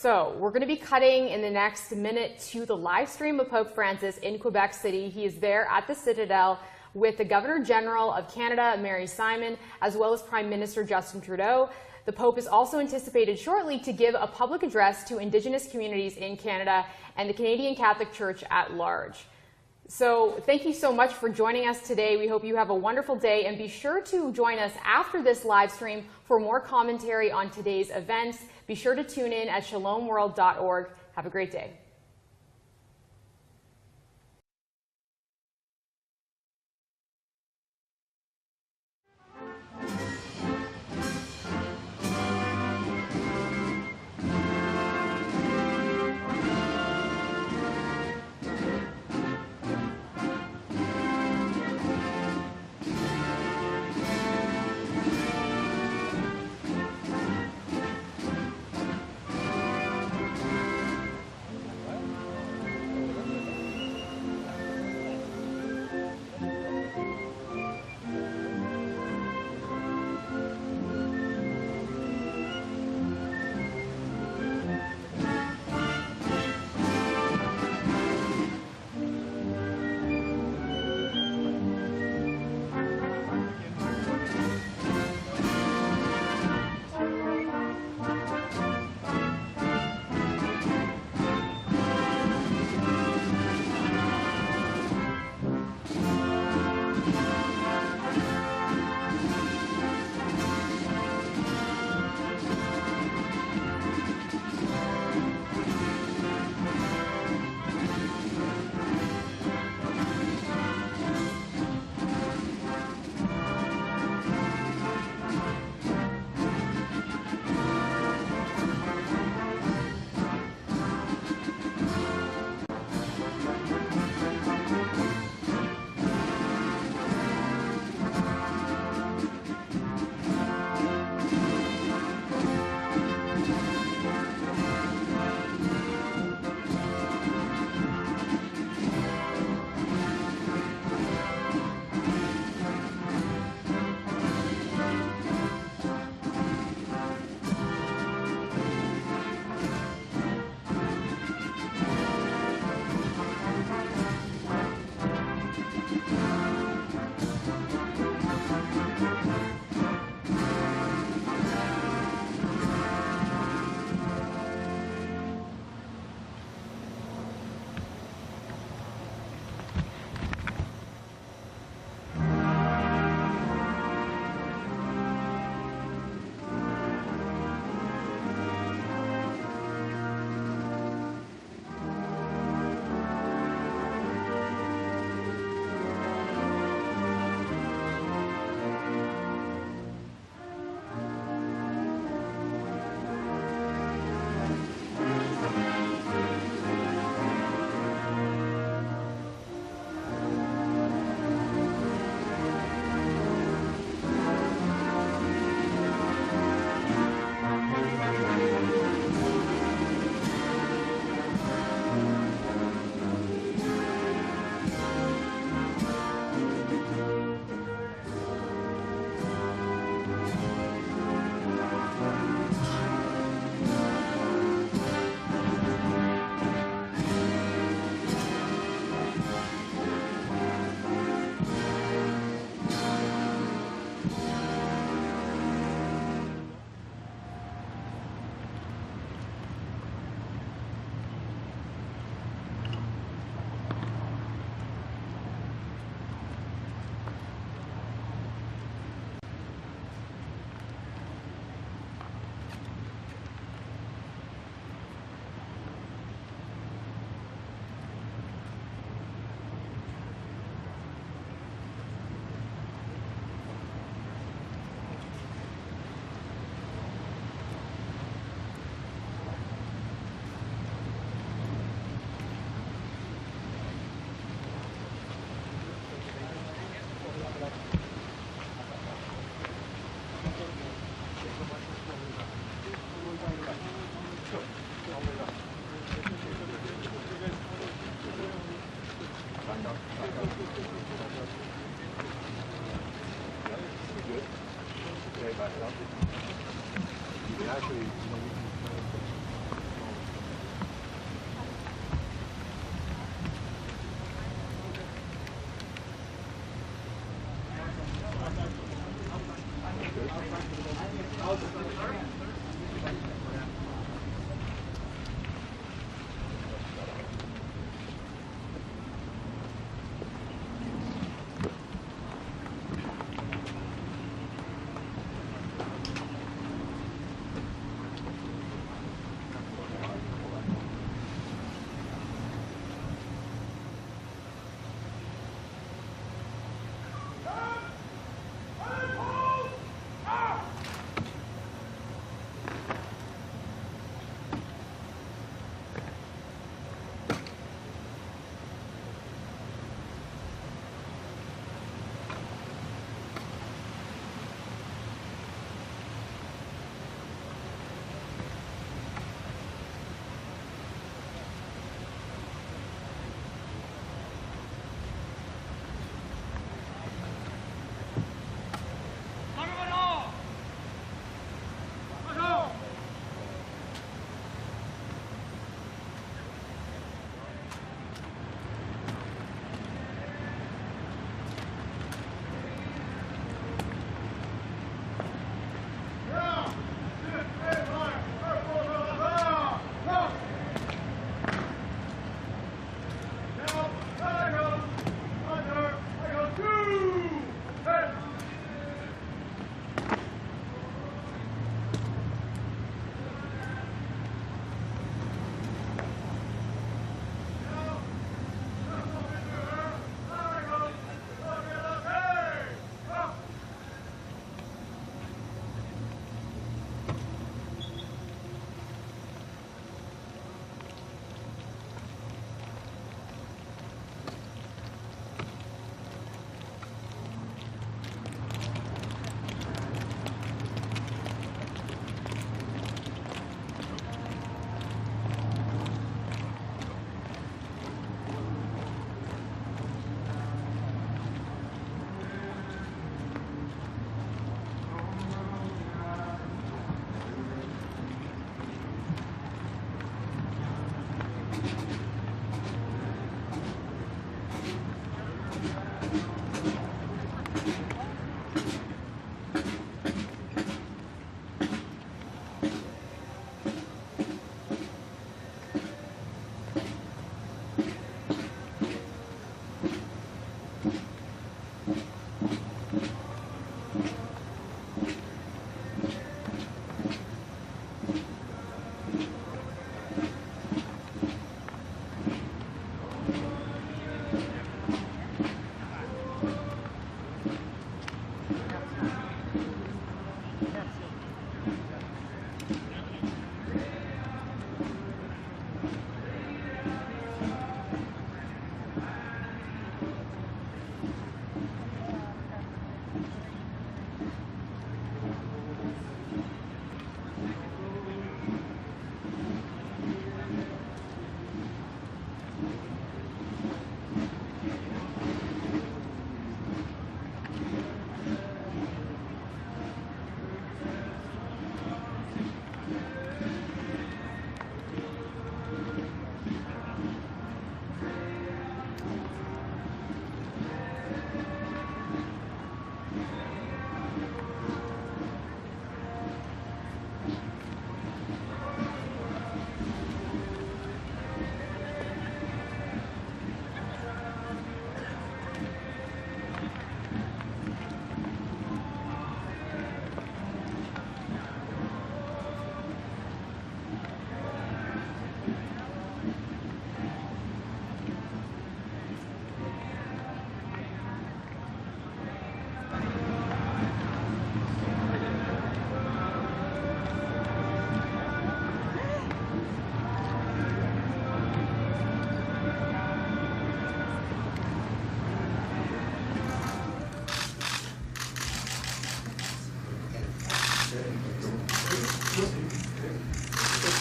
So we're going to be cutting in the next minute to the live stream of Pope Francis in Quebec City. He is there at the Citadel with the Governor General of Canada, Mary Simon, as well as Prime Minister Justin Trudeau. The Pope is also anticipated shortly to give a public address to Indigenous communities in Canada and the Canadian Catholic Church at large. So thank you so much for joining us today. We hope you have a wonderful day, and be sure to join us after this live stream for more commentary on today's events. Be sure to tune in at shalomworld.org. Have a great day.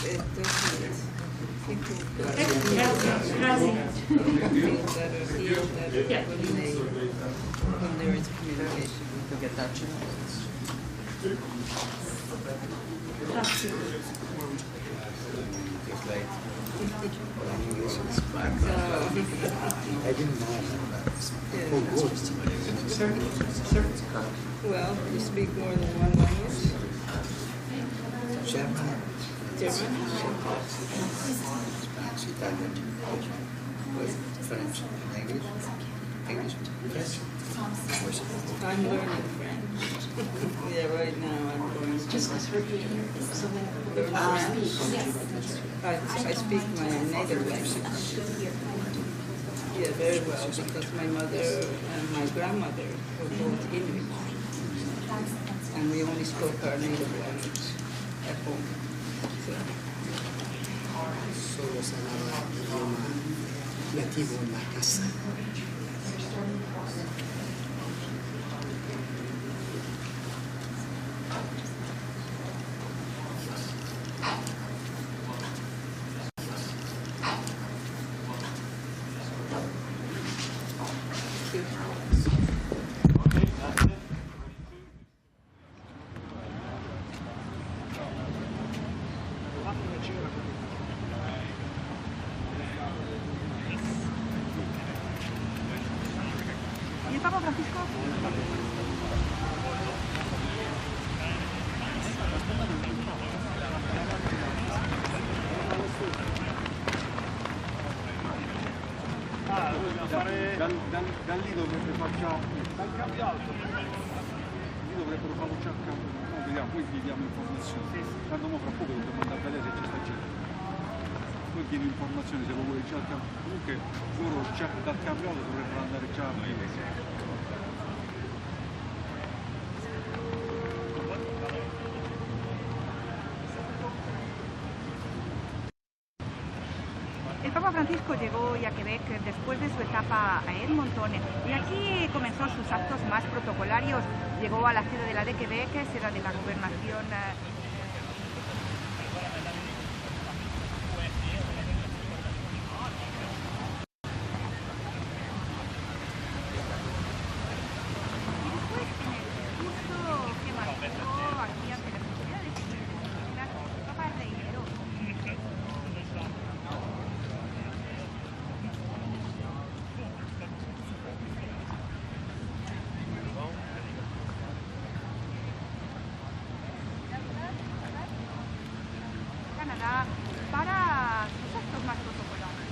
When there is communication, you'll get that chance. I didn't know that. Well, you speak more than one language? German, German? Spanish, Italian, French, English, French. I'm learning French. Yeah, right now I'm learning French. I speak my native language. Yeah, very well, because my mother and my grandmother were both Inuit. And we only spoke our native language at home. Solo se habla idioma nativo en la casa. ¿Y el Papa Francisco? Da lì dovrebbe farci lì dovrebbero fare un check, vediamo, poi gli diamo informazioni. Tanto mo fra poco dobbiamo andare a vedere se c'è sta gente. Poi chiedi informazioni se lo vuoi già al campo. Comunque loro già dal campionato dovrebbero andare già a El Papa Francisco llegó hoy a Quebec después de su etapa a Edmonton y aquí comenzó sus actos más protocolarios. Llegó a la Citadelle de Québec, sede de la gobernación. Para sus actos más protocolares.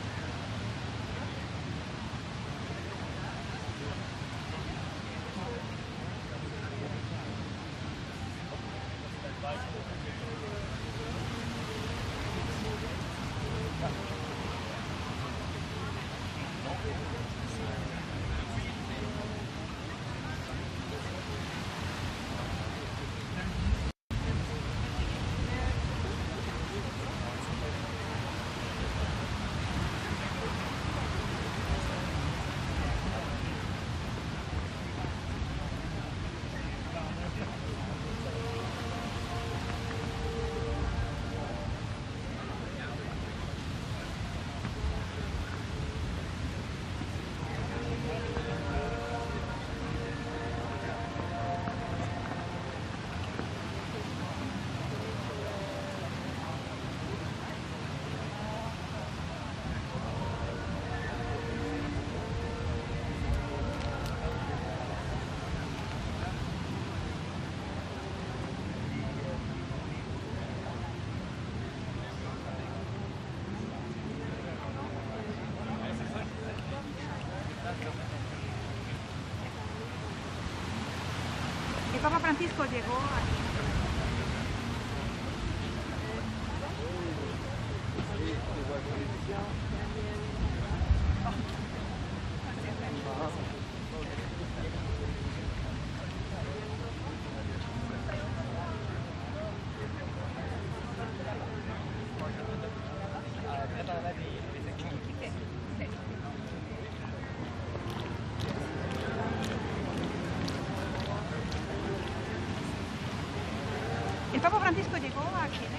El Papa Francisco llegó aquí. El Papa Francisco llegó a Quebec.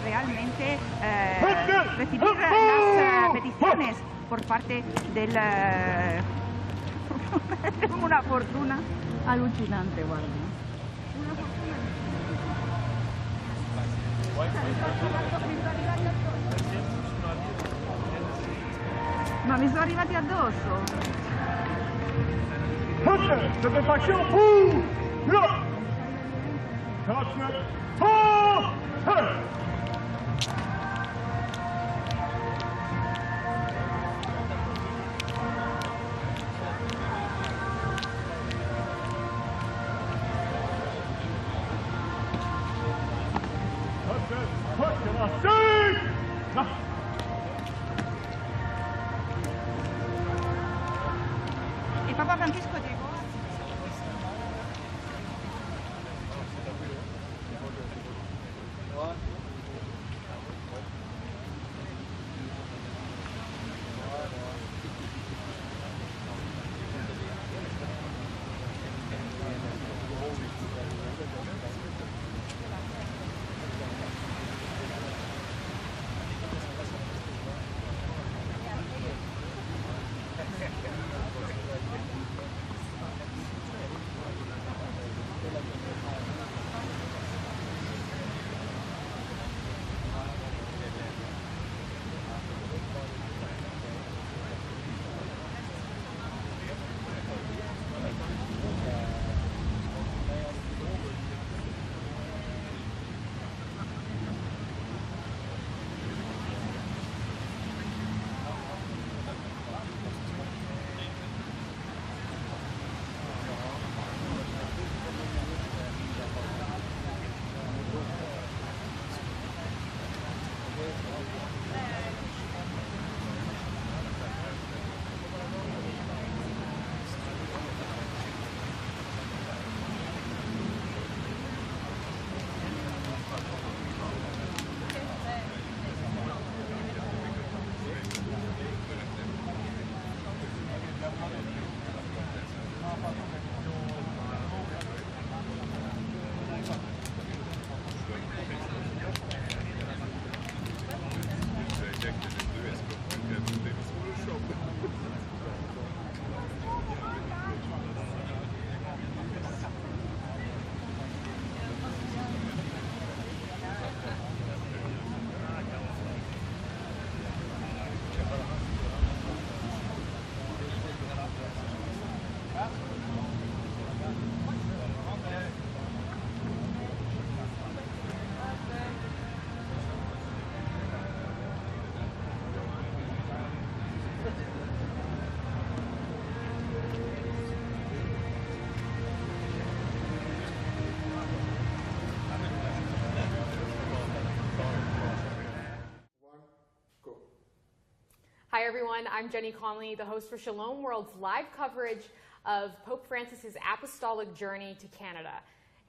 realmente recibir las peticiones por parte del... Tengo una fortuna alucinante, guarda. Ma mi sono arrivati addosso. Il Papa Francisco llegó. Hi everyone, I'm Jenny Conley, the host for Shalom World's live coverage of Pope Francis's apostolic journey to Canada.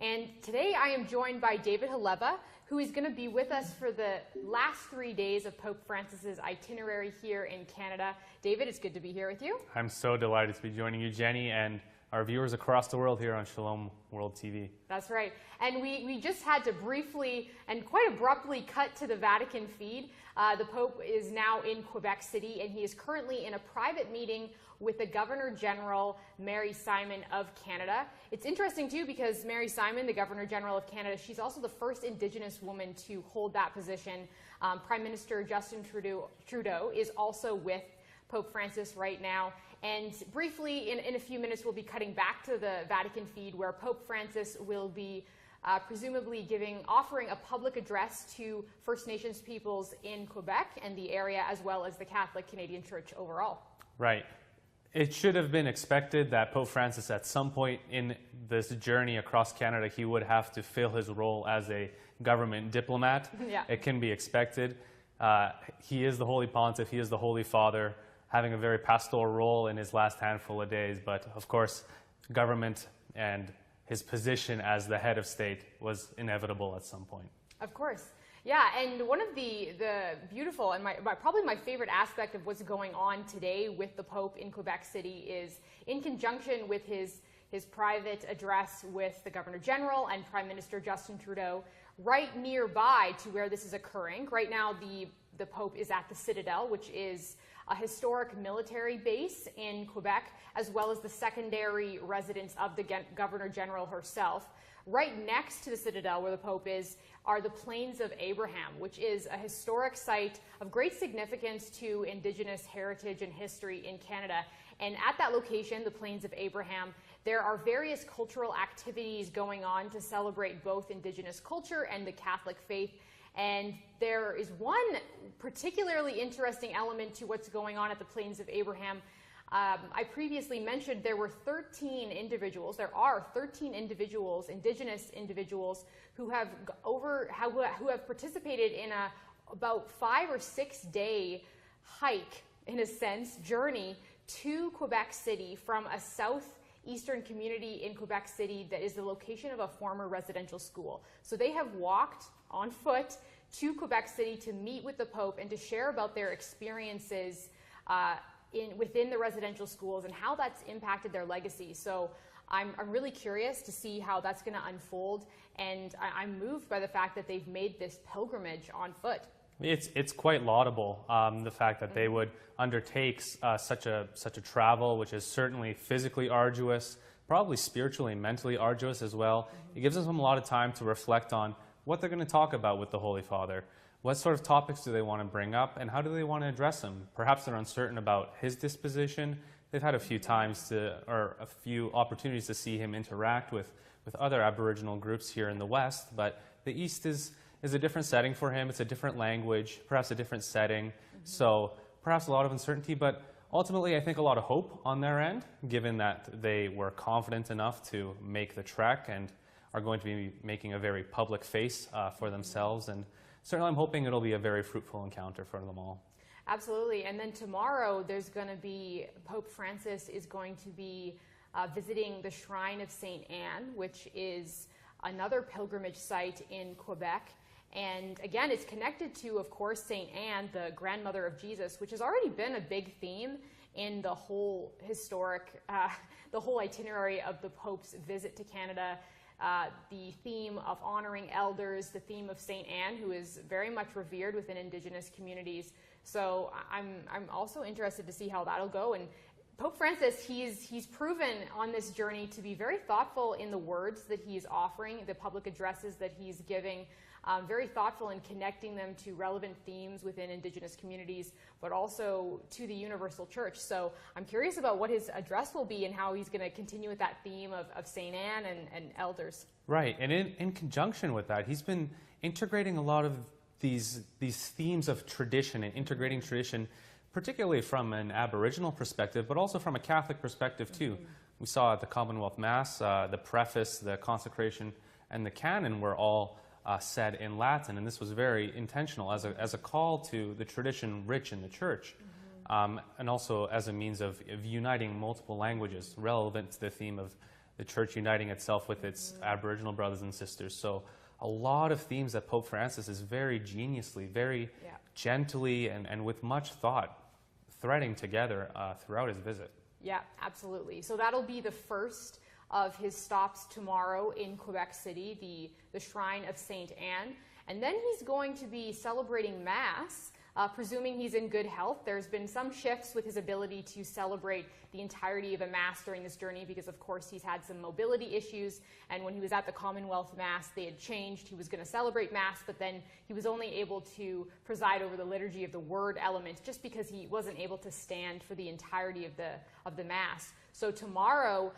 And today I am joined by David Haleva, who is going to be with us for the last 3 days of Pope Francis's itinerary here in Canada. David, it's good to be here with you. I'm so delighted to be joining you, Jenny, and our viewers across the world here on Shalom World TV. That's right. And we just had to briefly and quite abruptly cut to the Vatican feed. The Pope is now in Quebec City, and he is currently in a private meeting with the Governor General, Mary Simon of Canada. It's interesting, too, because Mary Simon, the Governor General of Canada, she's also the first Indigenous woman to hold that position. Prime Minister Justin Trudeau is also with Pope Francis right now. And briefly, in a few minutes, we'll be cutting back to the Vatican feed where Pope Francis will be presumably offering a public address to First Nations peoples in Quebec and the area, as well as the Catholic Canadian Church overall. Right. It should have been expected that Pope Francis, at some point in this journey across Canada, he would have to fill his role as a government diplomat. Yeah. It can be expected. He is the Holy Pontiff, he is the Holy Father, having a very pastoral role in his last handful of days. But of course, government and his position as the head of state was inevitable at some point. Of course. Yeah, and one of the beautiful and probably my favorite aspect of what's going on today with the Pope in Quebec City is in conjunction with his private address with the Governor General and Prime Minister Justin Trudeau, right nearby to where this is occurring. Right now, the Pope is at the Citadel, which is a historic military base in Quebec, as well as the secondary residence of the Governor General herself. Right next to the Citadel, where the Pope is, are the Plains of Abraham, which is a historic site of great significance to Indigenous heritage and history in Canada. And at that location, the Plains of Abraham, there are various cultural activities going on to celebrate both Indigenous culture and the Catholic faith. And there is one particularly interesting element to what's going on at the Plains of Abraham. I previously mentioned there are 13 individuals, Indigenous individuals, who have participated in about 5 or 6 day hike, in a sense, journey to Quebec City from a southeastern community in Quebec City that is the location of a former residential school. So they have walked on foot to Quebec City to meet with the Pope and to share about their experiences within the residential schools and how that's impacted their legacy. So I'm really curious to see how that's going to unfold, and I'm moved by the fact that they've made this pilgrimage on foot. It's quite laudable, the fact that they would undertake such a travel, which is certainly physically arduous, probably spiritually and mentally arduous as well. It gives them a lot of time to reflect on what they're going to talk about with the Holy Father. What sort of topics do they want to bring up, and how do they want to address them? Perhaps they're uncertain about his disposition. They've had a few opportunities to see him interact with other Aboriginal groups here in the West, but the East is a different setting for him. It's a different language, perhaps a different setting. So perhaps a lot of uncertainty, but ultimately I think a lot of hope on their end, given that they were confident enough to make the trek and are going to be making a very public face for themselves. And certainly I'm hoping it'll be a very fruitful encounter for them all. Absolutely. And then tomorrow Pope Francis is going to be visiting the Shrine of St. Anne, which is another pilgrimage site in Quebec. And again, it's connected to, of course, St. Anne, the grandmother of Jesus, which has already been a big theme in the whole the whole itinerary of the Pope's visit to Canada. The theme of honoring elders, the theme of St. Anne, who is very much revered within Indigenous communities. So I'm also interested to see how that'll go. And Pope Francis, he's proven on this journey to be very thoughtful in the words that he's offering, the public addresses that he's giving, very thoughtful in connecting them to relevant themes within Indigenous communities, but also to the Universal Church. So I'm curious about what his address will be and how he's going to continue with that theme of St. Anne and elders. Right, and in conjunction with that, he's been integrating a lot of these themes of tradition and integrating tradition, particularly from an Aboriginal perspective, but also from a Catholic perspective too. Mm-hmm. We saw at the Commonwealth Mass, the preface, the consecration, and the canon were all said in Latin, and this was very intentional as a call to the tradition rich in the Church. and also as a means of uniting multiple languages relevant to the theme of the church uniting itself with its Aboriginal brothers and sisters. So a lot of themes that Pope Francis is very geniusly, very gently, and with much thought threading together throughout his visit. Yeah, absolutely. So that'll be the first of his stops tomorrow in Quebec City, the Shrine of St. Anne. And then he's going to be celebrating Mass, presuming he's in good health. There's been some shifts with his ability to celebrate the entirety of a Mass during this journey because, of course, he's had some mobility issues. And when he was at the Commonwealth Mass, they had changed. He was going to celebrate Mass, but then he was only able to preside over the Liturgy of the Word element just because he wasn't able to stand for the entirety of the Mass. So tomorrow,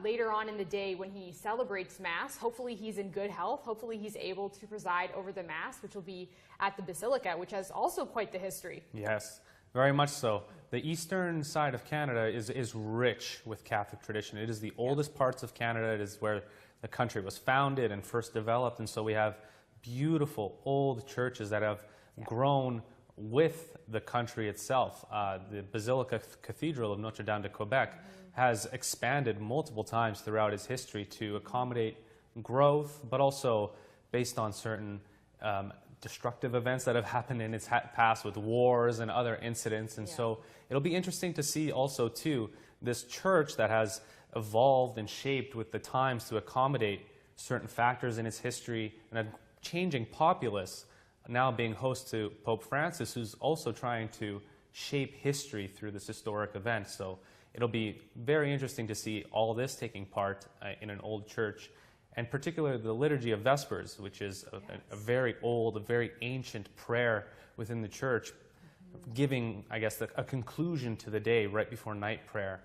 later on in the day when he celebrates Mass, hopefully he's in good health. Hopefully he's able to preside over the Mass, which will be at the Basilica, which has also quite the history. Yes, very much so. The eastern side of Canada is rich with Catholic tradition. It is the oldest parts of Canada. It is where the country was founded and first developed. And so we have beautiful old churches that have grown with the country itself. The Basilica Cathedral of Notre Dame de Québec has expanded multiple times throughout its history to accommodate growth, but also based on certain destructive events that have happened in its past with wars and other incidents. And so it'll be interesting to see also, too, this church that has evolved and shaped with the times to accommodate certain factors in its history and a changing populace now being host to Pope Francis, who's also trying to shape history through this historic event. So it'll be very interesting to see all this taking part in an old church, and particularly the Liturgy of Vespers, which is a very old, a very ancient prayer within the church, giving, I guess, a conclusion to the day right before night prayer,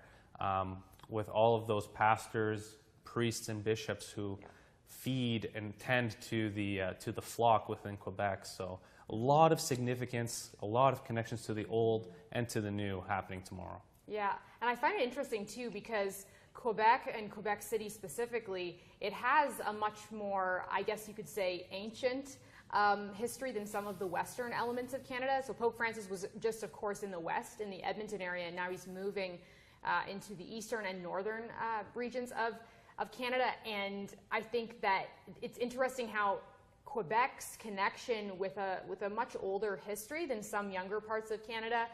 with all of those pastors, priests, and bishops who feed and tend to the flock within Quebec. So a lot of significance, a lot of connections to the old and to the new happening tomorrow. Yeah, and I find it interesting too because Quebec and Quebec City specifically, it has a much more, I guess you could say, ancient history than some of the western elements of Canada. So Pope Francis was just, of course, in the west, in the Edmonton area, and now he's moving into the eastern and northern regions of Canada. And I think that it's interesting how Quebec's connection with a much older history than some younger parts of Canada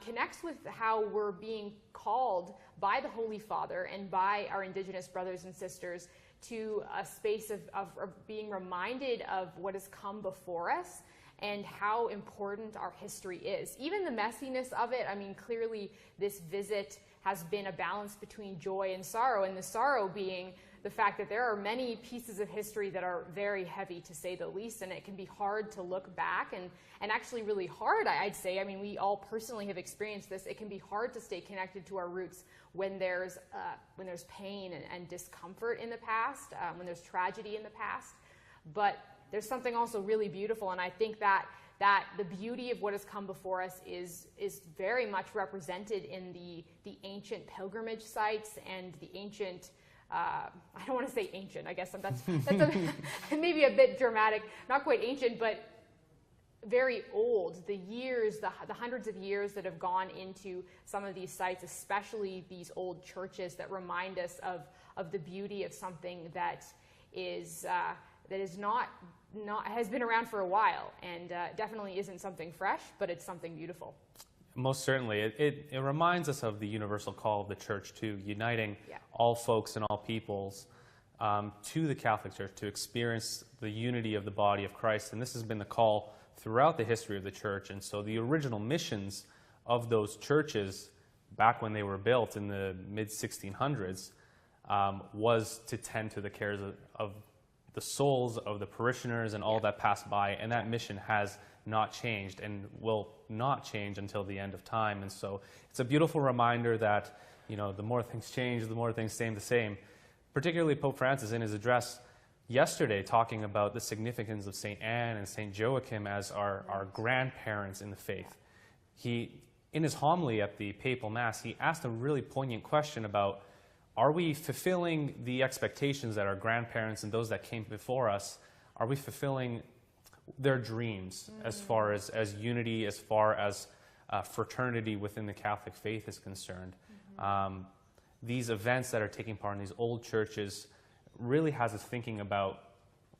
connects with how we're being called by the Holy Father and by our Indigenous brothers and sisters to a space of being reminded of what has come before us and how important our history is. Even the messiness of it, I mean, clearly this visit has been a balance between joy and sorrow, and the sorrow being the fact that there are many pieces of history that are very heavy, to say the least, and it can be hard to look back, and actually really hard, I'd say. I mean, we all personally have experienced this. It can be hard to stay connected to our roots when there's pain and discomfort in the past, when there's tragedy in the past. But there's something also really beautiful, and I think that the beauty of what has come before us is very much represented in the ancient pilgrimage sites and the ancient, I don't want to say ancient, I guess that's maybe a bit dramatic, not quite ancient, but very old, the years, the hundreds of years that have gone into some of these sites, especially these old churches that remind us of the beauty of something that is not has been around for a while, and definitely isn't something fresh, but it's something beautiful. Most certainly. It reminds us of the universal call of the church to uniting all folks and all peoples to the Catholic Church to experience the unity of the body of Christ. And this has been the call throughout the history of the church. And so the original missions of those churches back when they were built in the mid-1600s was to tend to the cares of the souls of the parishioners and all that passed by, and that mission has not changed and will not change until the end of time. And so it's a beautiful reminder that, you know, the more things change, the more things stay the same. Particularly Pope Francis in his address yesterday talking about the significance of St. Anne and St. Joachim as our grandparents in the faith. He, in his homily at the Papal Mass, he asked a really poignant question about, are we fulfilling the expectations that our grandparents and those that came before us, are we fulfilling their dreams as far as unity, as far as fraternity within the Catholic faith is concerned. These events that are taking part in these old churches really has us thinking about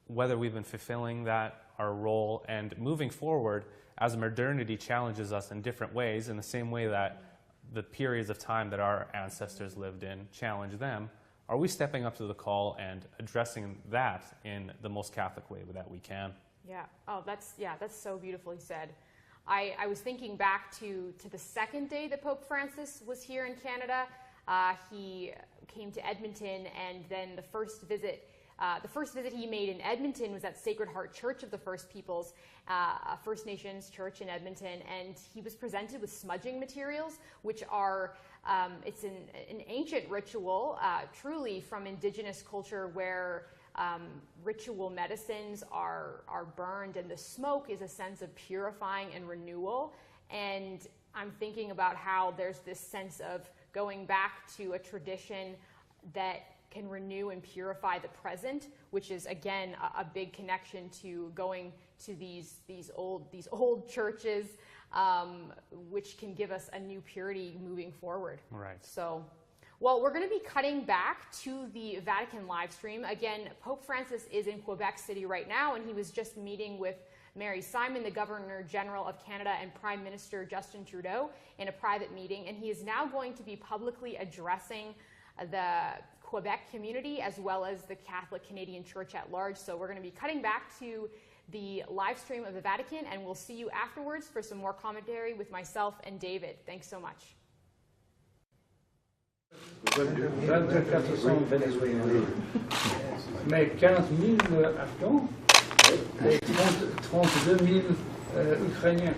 whether we've been fulfilling our role, and moving forward as modernity challenges us in different ways, in the same way that the periods of time that our ancestors lived in challenge them. Are we stepping up to the call and addressing that in the most Catholic way that we can? Yeah. Oh, that's so beautifully said. I was thinking back to the second day that Pope Francis was here in Canada. He came to Edmonton, and then the first visit he made in Edmonton was at Sacred Heart Church of the First Peoples, a First Nations church in Edmonton, and he was presented with smudging materials, which are it's an ancient ritual, truly from Indigenous culture, where ritual medicines are burned, and the smoke is a sense of purifying and renewal. And I'm thinking about how there's this sense of going back to a tradition that can renew and purify the present, which is again a big connection to going to these old churches, which can give us a new purity moving forward. Right. So, well, we're going to be cutting back to the Vatican live stream. Again, Pope Francis is in Quebec City right now, and he was just meeting with Mary Simon, the Governor General of Canada, and Prime Minister Justin Trudeau in a private meeting, and he is now going to be publicly addressing the Quebec community as well as the Catholic Canadian Church at large. So we're going to be cutting back to the live stream of the Vatican, and we'll see you afterwards for some more commentary with myself and David. Thanks so much. 2400 Vénézuéliens, mais 15 000 Afghans et 32 000 Ukrainiens.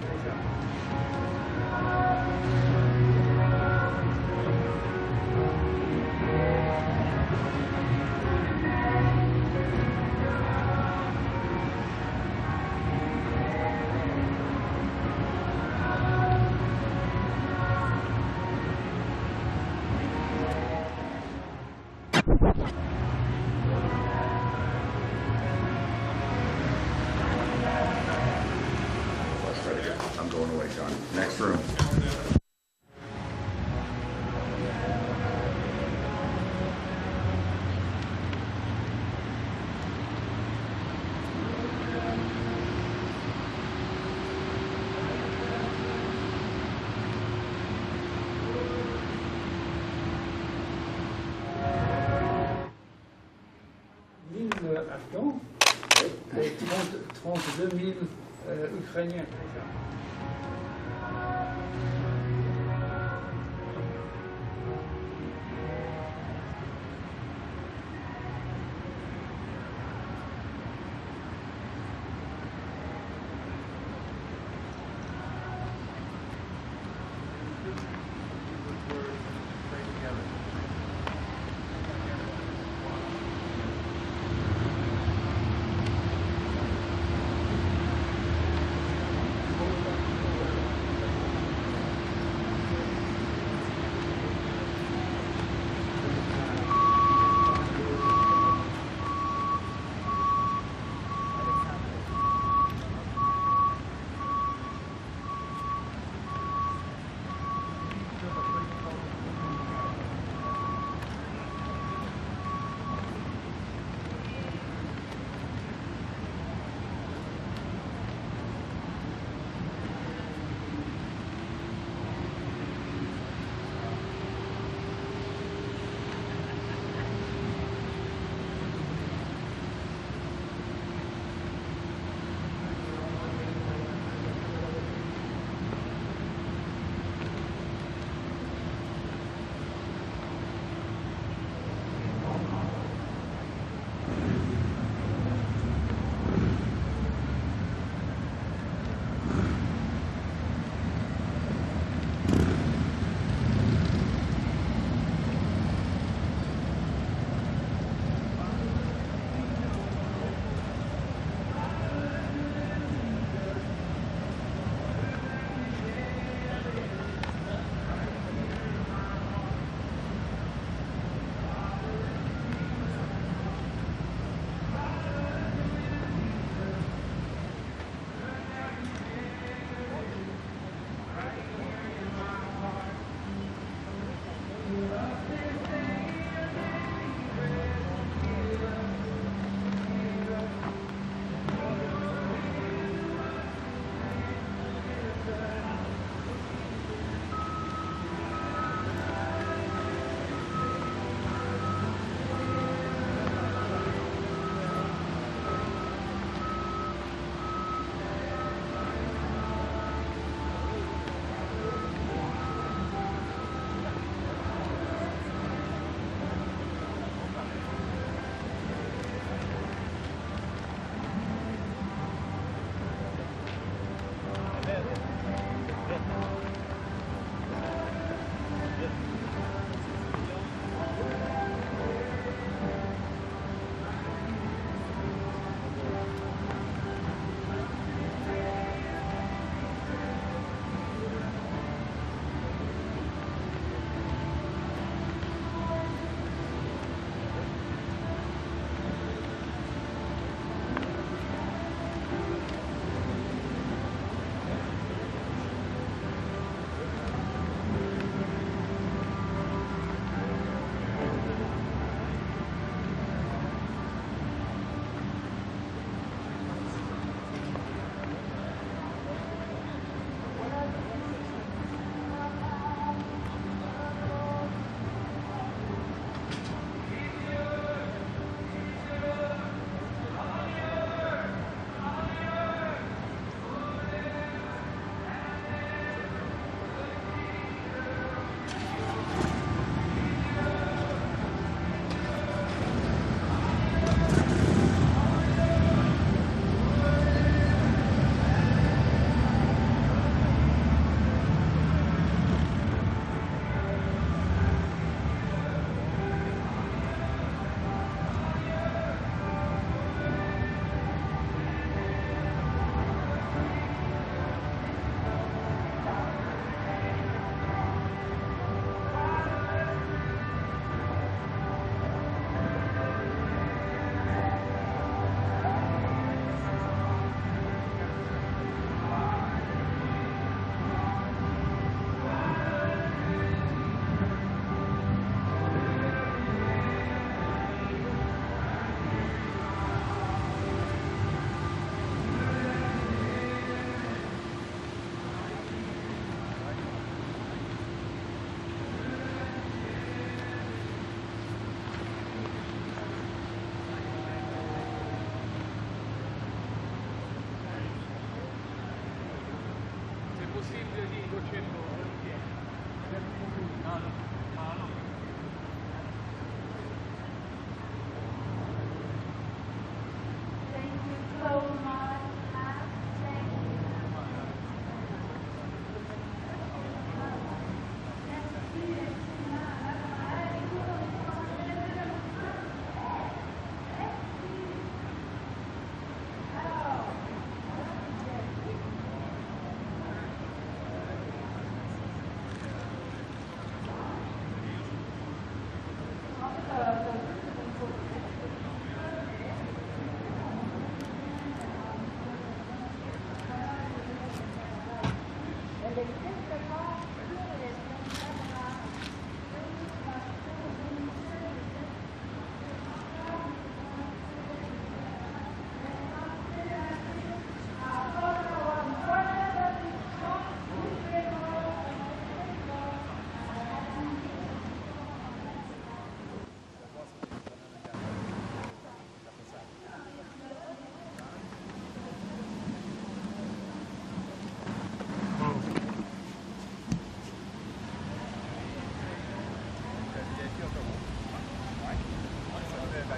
I'm going away, Sean. Next room. Afghans et 32 000 Ukrainiens.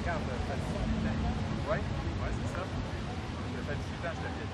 regarde, ça fait 18 ans. Oui, c'est ça. Ça fait 18 ans que je l'ai fait.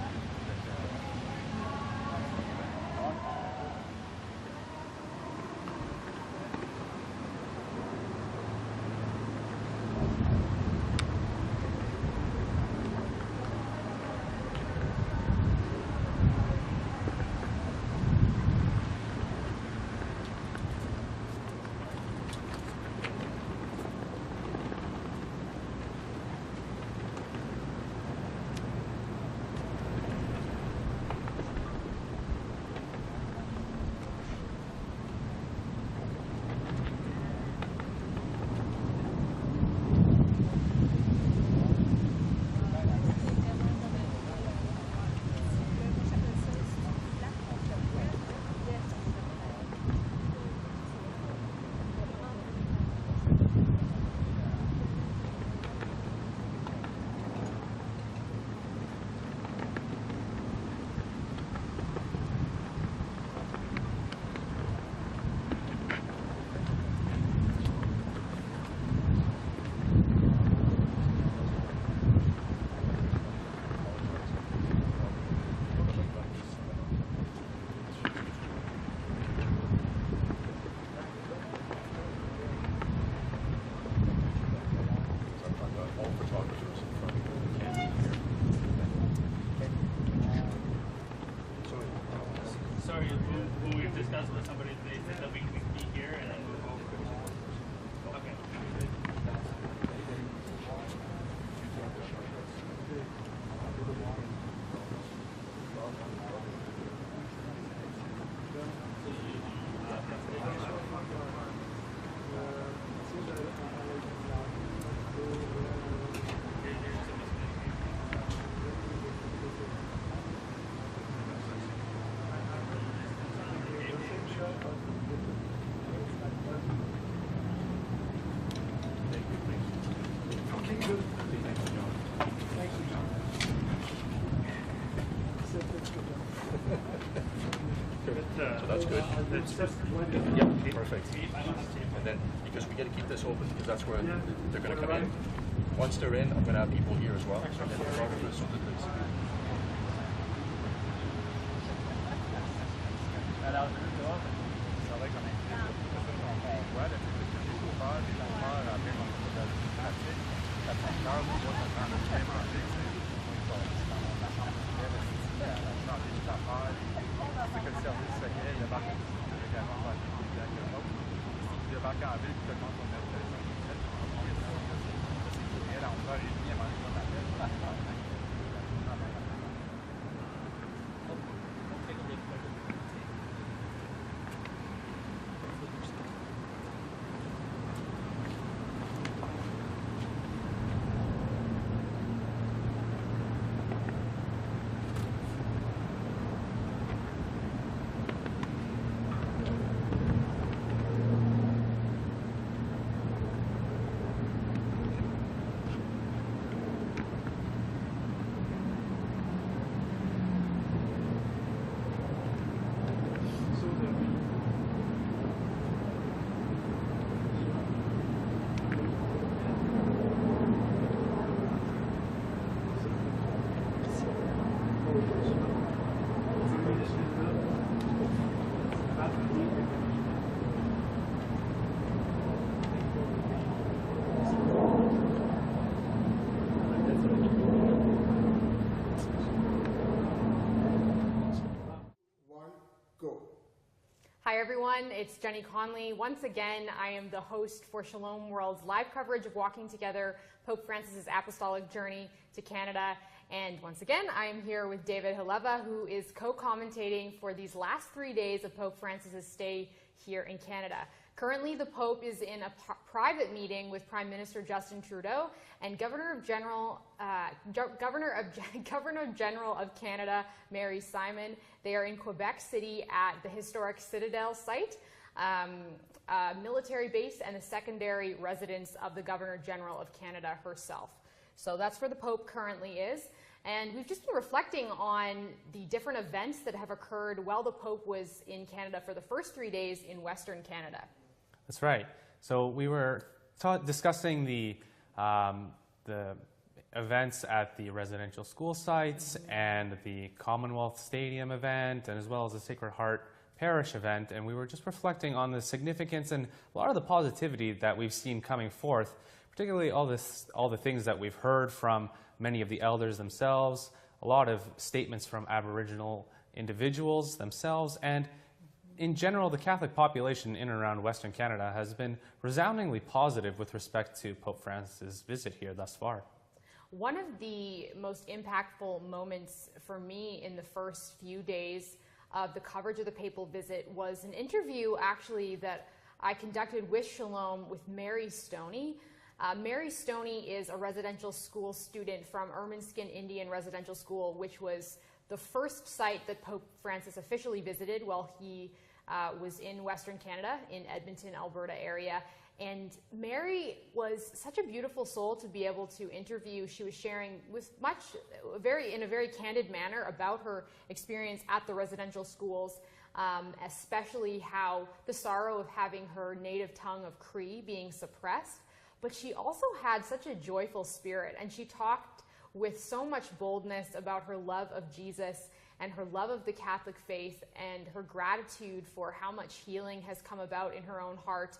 Sorry, who we've discussed with somebody, they said that we can be here and then move over. Okay. So that's good. Yep, perfect. And then, because we got to keep this open, because that's where they're going to come in. Once they're in, I'm going to have people here as well. And then we're going to so that there's... Hi everyone, it's Jenny Conley. Once again, I am the host for Shalom World's live coverage of Walking Together, Pope Francis's apostolic journey to Canada. And once again, I am here with David Haleva, who is co-commentating for these last 3 days of Pope Francis's stay here in Canada. Currently, the Pope is in a private meeting with Prime Minister Justin Trudeau and Governor General of Canada, Mary Simon. They are in Quebec City at the historic Citadel site, a military base and a secondary residence of the Governor General of Canada herself. So that's where the Pope currently is. And we've just been reflecting on the different events that have occurred while the Pope was in Canada for the first 3 days in Western Canada. That's right. So we were discussing the the events at the residential school sites and the Commonwealth Stadium event, and as well as the Sacred Heart Parish event. And we were just reflecting on the significance and a lot of the positivity that we've seen coming forth, particularly all the things that we've heard from many of the elders themselves, a lot of statements from Aboriginal individuals themselves, and in general, the Catholic population in and around Western Canada has been resoundingly positive with respect to Pope Francis' visit here thus far. One of the most impactful moments for me in the first few days of the coverage of the papal visit was an interview actually that I conducted with Shalom with Mary Stoney. Mary Stoney is a residential school student from Ermineskin Indian Residential School, which was the first site that Pope Francis officially visited while he was in Western Canada, in Edmonton, Alberta area. And Mary was such a beautiful soul to be able to interview. She was sharing in a very candid manner about her experience at the residential schools, especially how the sorrow of having her native tongue of Cree being suppressed. But she also had such a joyful spirit, and she talked with so much boldness about her love of Jesus and her love of the Catholic faith and her gratitude for how much healing has come about in her own heart,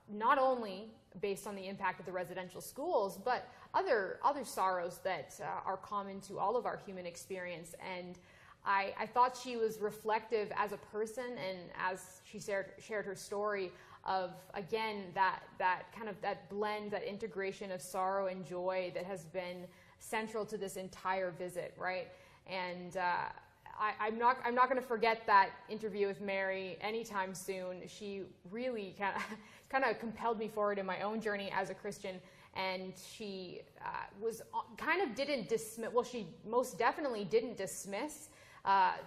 not only based on the impact of the residential schools, but other sorrows that are common to all of our human experience. And I thought she was reflective as a person, and as she shared her story of, again, that blend, that integration of sorrow and joy that has been central to this entire visit, right? And I'm not going to forget that interview with Mary anytime soon. She really kind of compelled me forward in my own journey as a Christian, and she didn't dismiss. Well, she most definitely didn't dismiss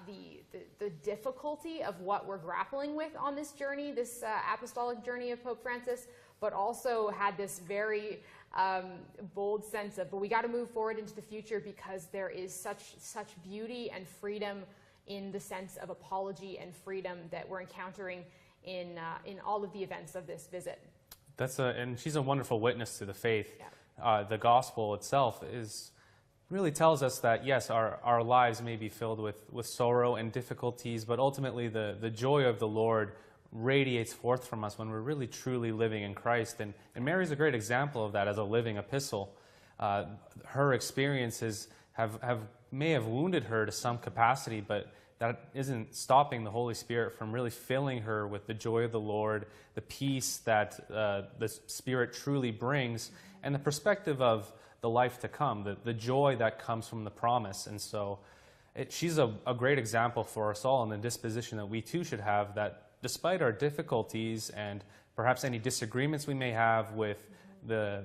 the difficulty of what we're grappling with on this journey, this apostolic journey of Pope Francis, but also had this very bold sense of, but we got to move forward into the future because there is such beauty and freedom in the sense of apology and freedom that we're encountering in all of the events of this visit. And she's a wonderful witness to the faith. Yeah. The gospel itself really tells us that, yes, our lives may be filled with sorrow and difficulties, but ultimately the joy of the Lord radiates forth from us when we're really truly living in Christ. And Mary's a great example of that as a living epistle. Her experiences may have wounded her to some capacity, but that isn't stopping the Holy Spirit from really filling her with the joy of the Lord, the peace that the Spirit truly brings, and the perspective of the life to come, the joy that comes from the promise. And so she's a great example for us all in the disposition that we too should have, that despite our difficulties and perhaps any disagreements we may have with the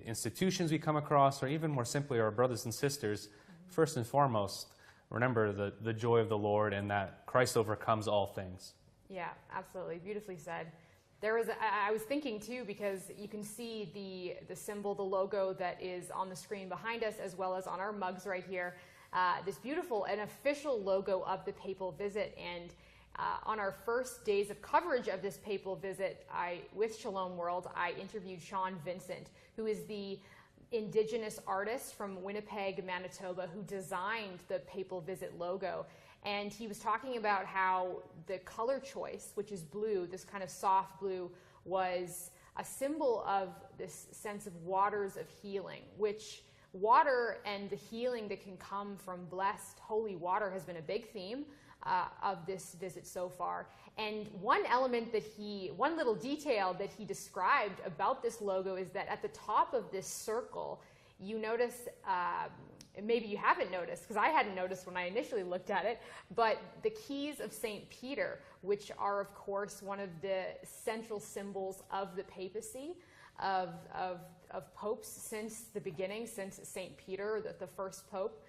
institutions we come across, or even more simply our brothers and sisters, first and foremost, remember the joy of the Lord and that Christ overcomes all things. Yeah, absolutely. Beautifully said. I was thinking too, because you can see the symbol, the logo that is on the screen behind us, as well as on our mugs right here, this beautiful and official logo of the papal visit. And on our first days of coverage of this papal visit, with Shalom World, I interviewed Sean Vincent, who is the Indigenous artist from Winnipeg, Manitoba, who designed the papal visit logo. And he was talking about how the color choice, which is blue, this kind of soft blue, was a symbol of this sense of waters of healing, which water and the healing that can come from blessed, holy water has been a big theme of this visit so far. And one little detail that he described about this logo is that at the top of this circle, you notice, maybe you haven't noticed, because I hadn't noticed when I initially looked at it, but the keys of St. Peter, which are, of course, one of the central symbols of the papacy, of popes since the beginning, since St. Peter, the first pope,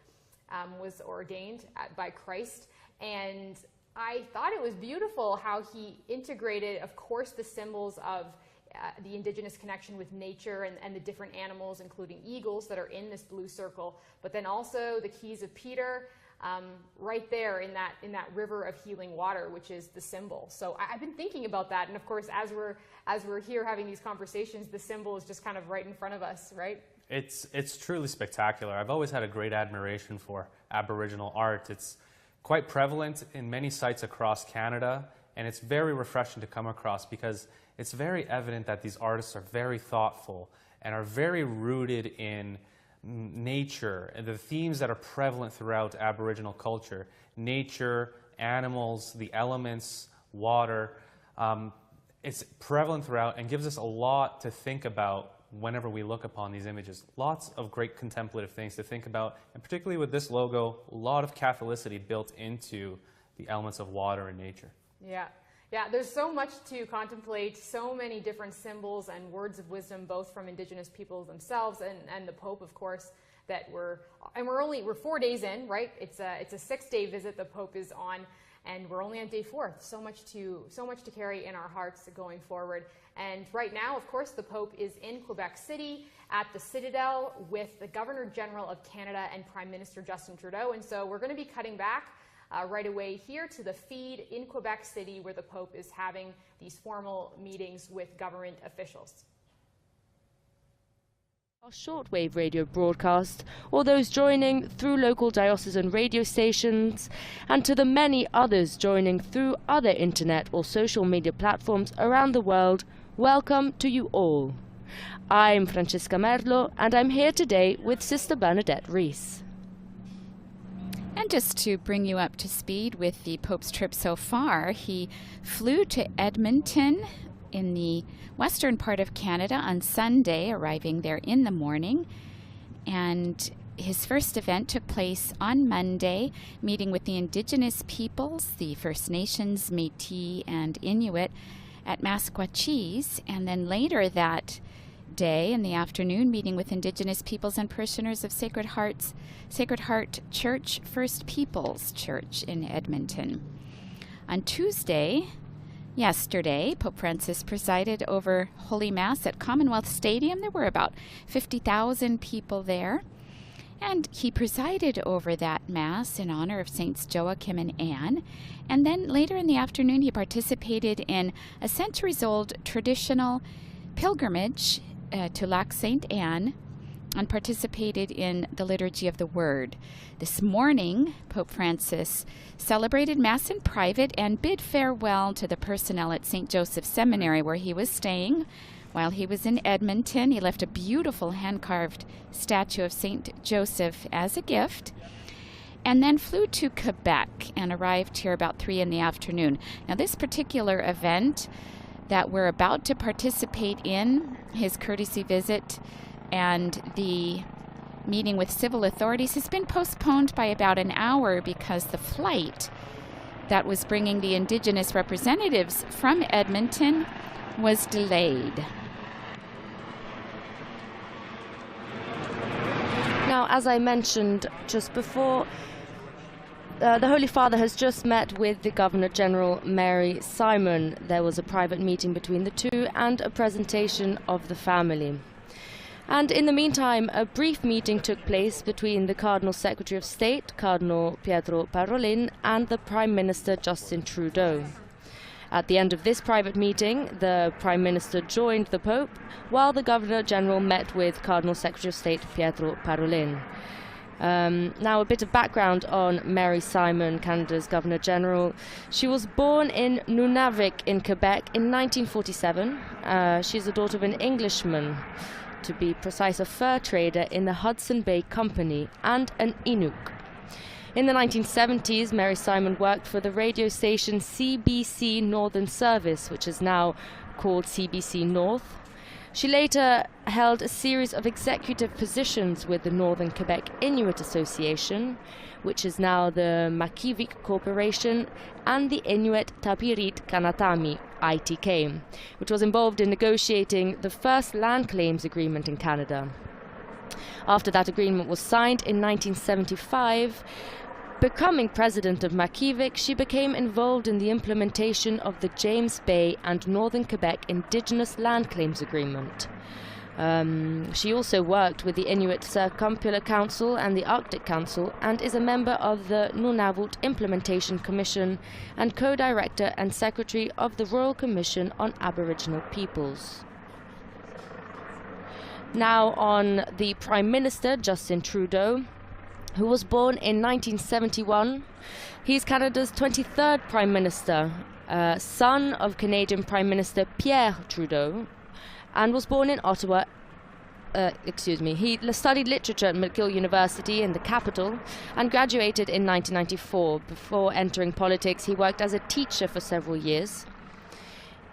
was ordained by Christ. And I thought it was beautiful how he integrated, of course, the symbols of the Indigenous connection with nature and the different animals, including eagles, that are in this blue circle, but then also the keys of Peter, right there in that river of healing water, which is the symbol. So I've been thinking about that, and of course, as we're here having these conversations, the symbol is just kind of right in front of us, right? It's truly spectacular. I've always had a great admiration for Aboriginal art. It's quite prevalent in many sites across Canada, and it's very refreshing to come across because it's very evident that these artists are very thoughtful and are very rooted in nature and the themes that are prevalent throughout Aboriginal culture: nature, animals, the elements, water. It's prevalent throughout and gives us a lot to think about whenever we look upon these images. Lots of great contemplative things to think about, and particularly with this logo, a lot of Catholicity built into the elements of water and nature. Yeah. Yeah, there's so much to contemplate, so many different symbols and words of wisdom, both from Indigenous peoples themselves and the Pope, of course, that we're 4 days in, right? It's a 6-day visit the Pope is on, and we're only on day 4. So much to carry in our hearts going forward. And right now, of course, the Pope is in Quebec City at the Citadel with the Governor General of Canada and Prime Minister Justin Trudeau. And so we're going to be cutting back right away here to the feed in Quebec City, where the Pope is having these formal meetings with government officials. Our shortwave radio broadcast, or those joining through local diocesan radio stations, and to the many others joining through other internet or social media platforms around the world, welcome to you all. I'm Francesca Merlo, and I'm here today with Sister Bernadette Rees. And just to bring you up to speed with the Pope's trip so far, he flew to Edmonton in the western part of Canada on Sunday, arriving there in the morning. And his first event took place on Monday, meeting with the Indigenous peoples, the First Nations, Métis, and Inuit at Masquatchis. And then later that day in the afternoon, meeting with Indigenous peoples and parishioners of Sacred Heart Church First Peoples Church in Edmonton. On Tuesday, yesterday, Pope Francis presided over Holy Mass at Commonwealth Stadium. There were about 50,000 people there. And he presided over that Mass in honor of Saints Joachim and Anne. And then later in the afternoon, he participated in a centuries-old traditional pilgrimage to Lac Sainte Anne and participated in the Liturgy of the Word. This morning, Pope Francis celebrated Mass in private and bid farewell to the personnel at St. Joseph's Seminary, where he was staying while he was in Edmonton. He left a beautiful hand-carved statue of St. Joseph as a gift, and then flew to Quebec and arrived here about 3 in the afternoon. Now, this particular event that we're about to participate in, his courtesy visit and the meeting with civil authorities, has been postponed by about an hour because the flight that was bringing the Indigenous representatives from Edmonton was delayed. Now, as I mentioned just before, the Holy Father has just met with the Governor General, Mary Simon. There was a private meeting between the two and a presentation of the family. And in the meantime, a brief meeting took place between the Cardinal Secretary of State, Cardinal Pietro Parolin, and the Prime Minister Justin Trudeau. At the end of this private meeting, the Prime Minister joined the Pope, while the Governor General met with Cardinal Secretary of State Pietro Parolin. Now, a bit of background on Mary Simon, Canada's Governor General. She was born in Nunavik in Quebec in 1947. She's the daughter of an Englishman, to be precise, a fur trader in the Hudson Bay Company, and an Inuk. In the 1970s, Mary Simon worked for the radio station CBC Northern Service, which is now called CBC North. She later held a series of executive positions with the Northern Quebec Inuit Association, which is now the Makivik Corporation, and the Inuit Tapirit Kanatami, ITK, which was involved in negotiating the first land claims agreement in Canada. After that agreement was signed in 1975, becoming president of Makivik, she became involved in the implementation of the James Bay and Northern Quebec Indigenous Land Claims Agreement. She also worked with the Inuit Circumpolar Council and the Arctic Council and is a member of the Nunavut Implementation Commission and co-director and secretary of the Royal Commission on Aboriginal Peoples. Now on the Prime Minister, Justin Trudeau, who was born in 1971. He's Canada's 23rd Prime Minister, son of Canadian Prime Minister Pierre Trudeau, and was born in Ottawa. He studied literature at McGill University in the capital and graduated in 1994. Before entering politics, he worked as a teacher for several years.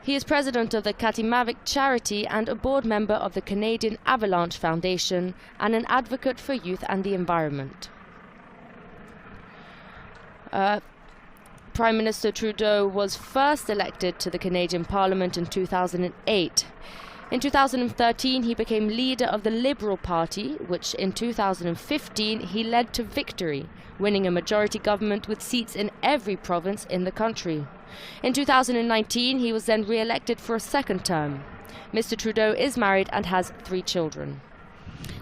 He is president of the Katimavik Charity and a board member of the Canadian Avalanche Foundation and an advocate for youth and the environment. Prime Minister Trudeau was first elected to the Canadian Parliament in 2008. In 2013, he became leader of the Liberal Party, which in 2015 he led to victory, winning a majority government with seats in every province in the country. In 2019, he was then re-elected for a second term. Mr. Trudeau is married and has 3 children.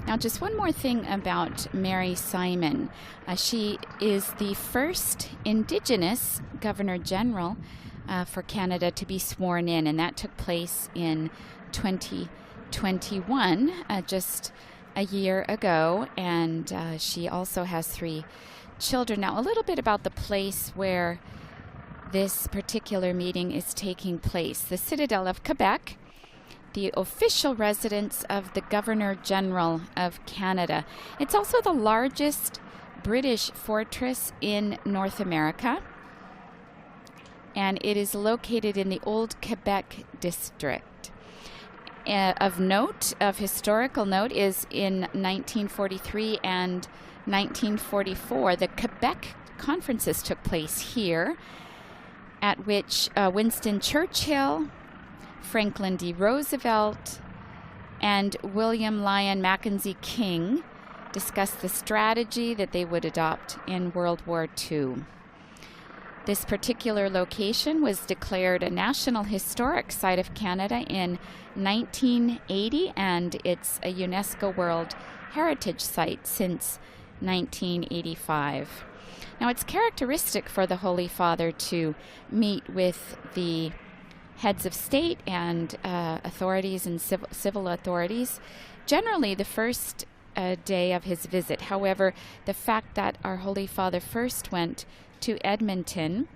Now, just one more thing about Mary Simon. She is the first Indigenous Governor General for Canada to be sworn in, and that took place in 2021, just a year ago, and she also has 3 children. Now, a little bit about the place where this particular meeting is taking place. The Citadel of Quebec, the official residence of the Governor General of Canada. It's also the largest British fortress in North America, and it is located in the Old Quebec district. Of historical note, is in 1943 and 1944, the Quebec conferences took place here, at which Winston Churchill, Franklin D. Roosevelt, and William Lyon Mackenzie King discussed the strategy that they would adopt in World War II. This particular location was declared a National Historic Site of Canada in 1980, and it's a UNESCO World Heritage Site since 1985. Now, it's characteristic for the Holy Father to meet with the heads of state and authorities and civil authorities, generally the first day of his visit. However, the fact that our Holy Father first went to Edmonton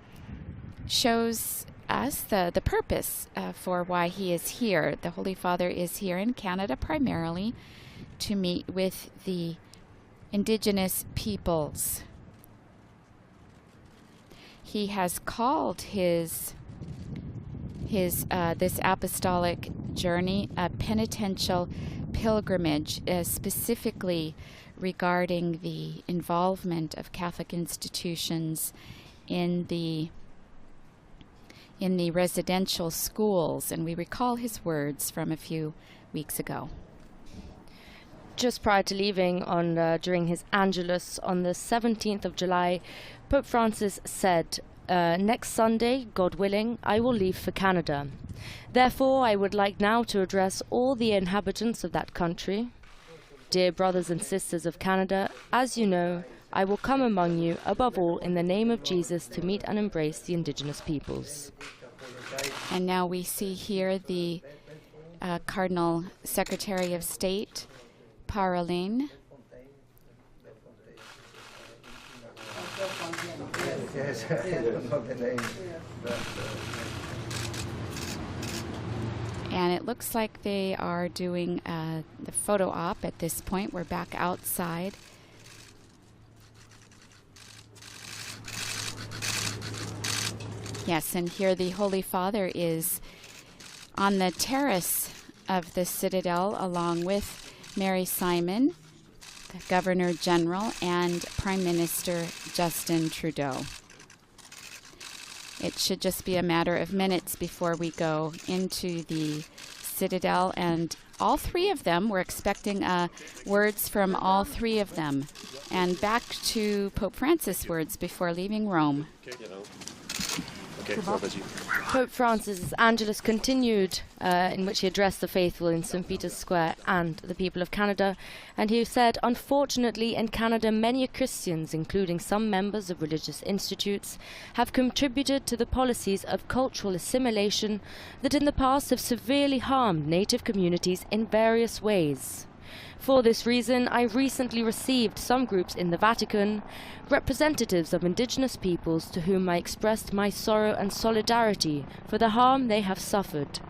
shows us the purpose for why he is here. The Holy Father is here in Canada primarily to meet with the Indigenous peoples. He has called this apostolic journey a penitential pilgrimage, specifically regarding the involvement of Catholic institutions in the residential schools, and we recall his words from a few weeks ago. Just prior to leaving during his Angelus on the 17th of July, Pope Francis said, next Sunday, God willing, I will leave for Canada. Therefore, I would like now to address all the inhabitants of that country. Dear brothers and sisters of Canada, as you know, I will come among you, above all, in the name of Jesus, to meet and embrace the Indigenous peoples. And now we see here the Cardinal Secretary of State, Paraline. And it looks like they are doing the photo op at this point. We're back outside. Yes, and here the Holy Father is on the terrace of the Citadel along with Mary Simon, the Governor General, and Prime Minister Justin Trudeau. It should just be a matter of minutes before we go into the Citadel, and all 3 of them, we're expecting words from all 3 of them. And back to Pope Francis' words before leaving Rome. Okay, well, vas-y. Pope Francis' Angelus continued, in which he addressed the faithful in St. Peter's Square and the people of Canada, and he said, unfortunately, in Canada, many Christians, including some members of religious institutes, have contributed to the policies of cultural assimilation that in the past have severely harmed Native communities in various ways. For this reason, I recently received some groups in the Vatican, representatives of Indigenous peoples, to whom I expressed my sorrow and solidarity for the harm they have suffered.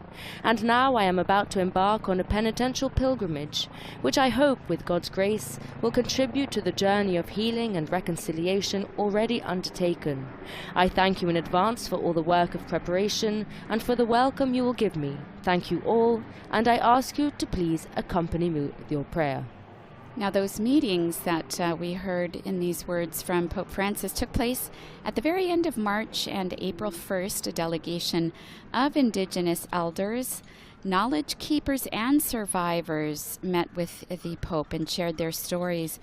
And now I am about to embark on a penitential pilgrimage, which I hope, with God's grace, will contribute to the journey of healing and reconciliation already undertaken. I thank you in advance for all the work of preparation and for the welcome you will give me. Thank you all, and I ask you to please accompany me with your prayer. Now, those meetings that we heard in these words from Pope Francis took place at the very end of March, and April 1st, a delegation of Indigenous elders, knowledge keepers, and survivors met with the Pope and shared their stories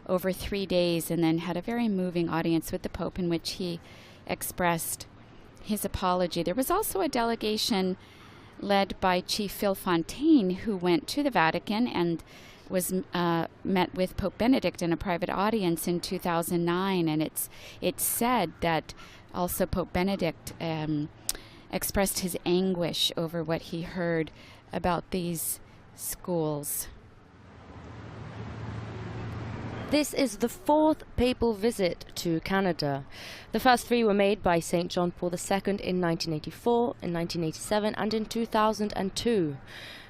over 3 days, and then had a very moving audience with the Pope in which he expressed his apology. There was also a delegation led by Chief Phil Fontaine, who went to the Vatican and was met with Pope Benedict in a private audience in 2009, and it's said that also Pope Benedict expressed his anguish over what he heard about these schools. This is the fourth papal visit to Canada. The first three were made by St. John Paul II in 1984, in 1987, and in 2002.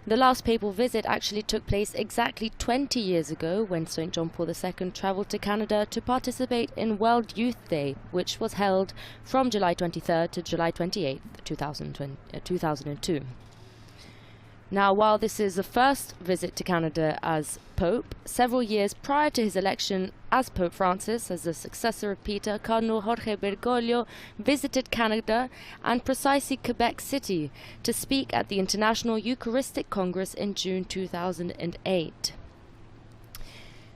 The last papal visit actually took place exactly 20 years ago, when St. John Paul II travelled to Canada to participate in World Youth Day, which was held from July 23rd to July 28th, 2002. Now, while this is the first visit to Canada as Pope, several years prior to his election as Pope Francis, as the successor of Peter, Cardinal Jorge Bergoglio visited Canada and precisely Quebec City to speak at the International Eucharistic Congress in June 2008.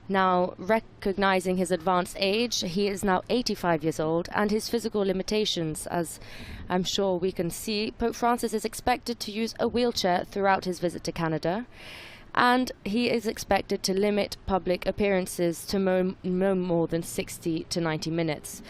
Now, recognizing his advanced age, he is now 85 years old, and his physical limitations, as I'm sure we can see, Pope Francis is expected to use a wheelchair throughout his visit to Canada, and he is expected to limit public appearances to no more than 60 to 90 minutes.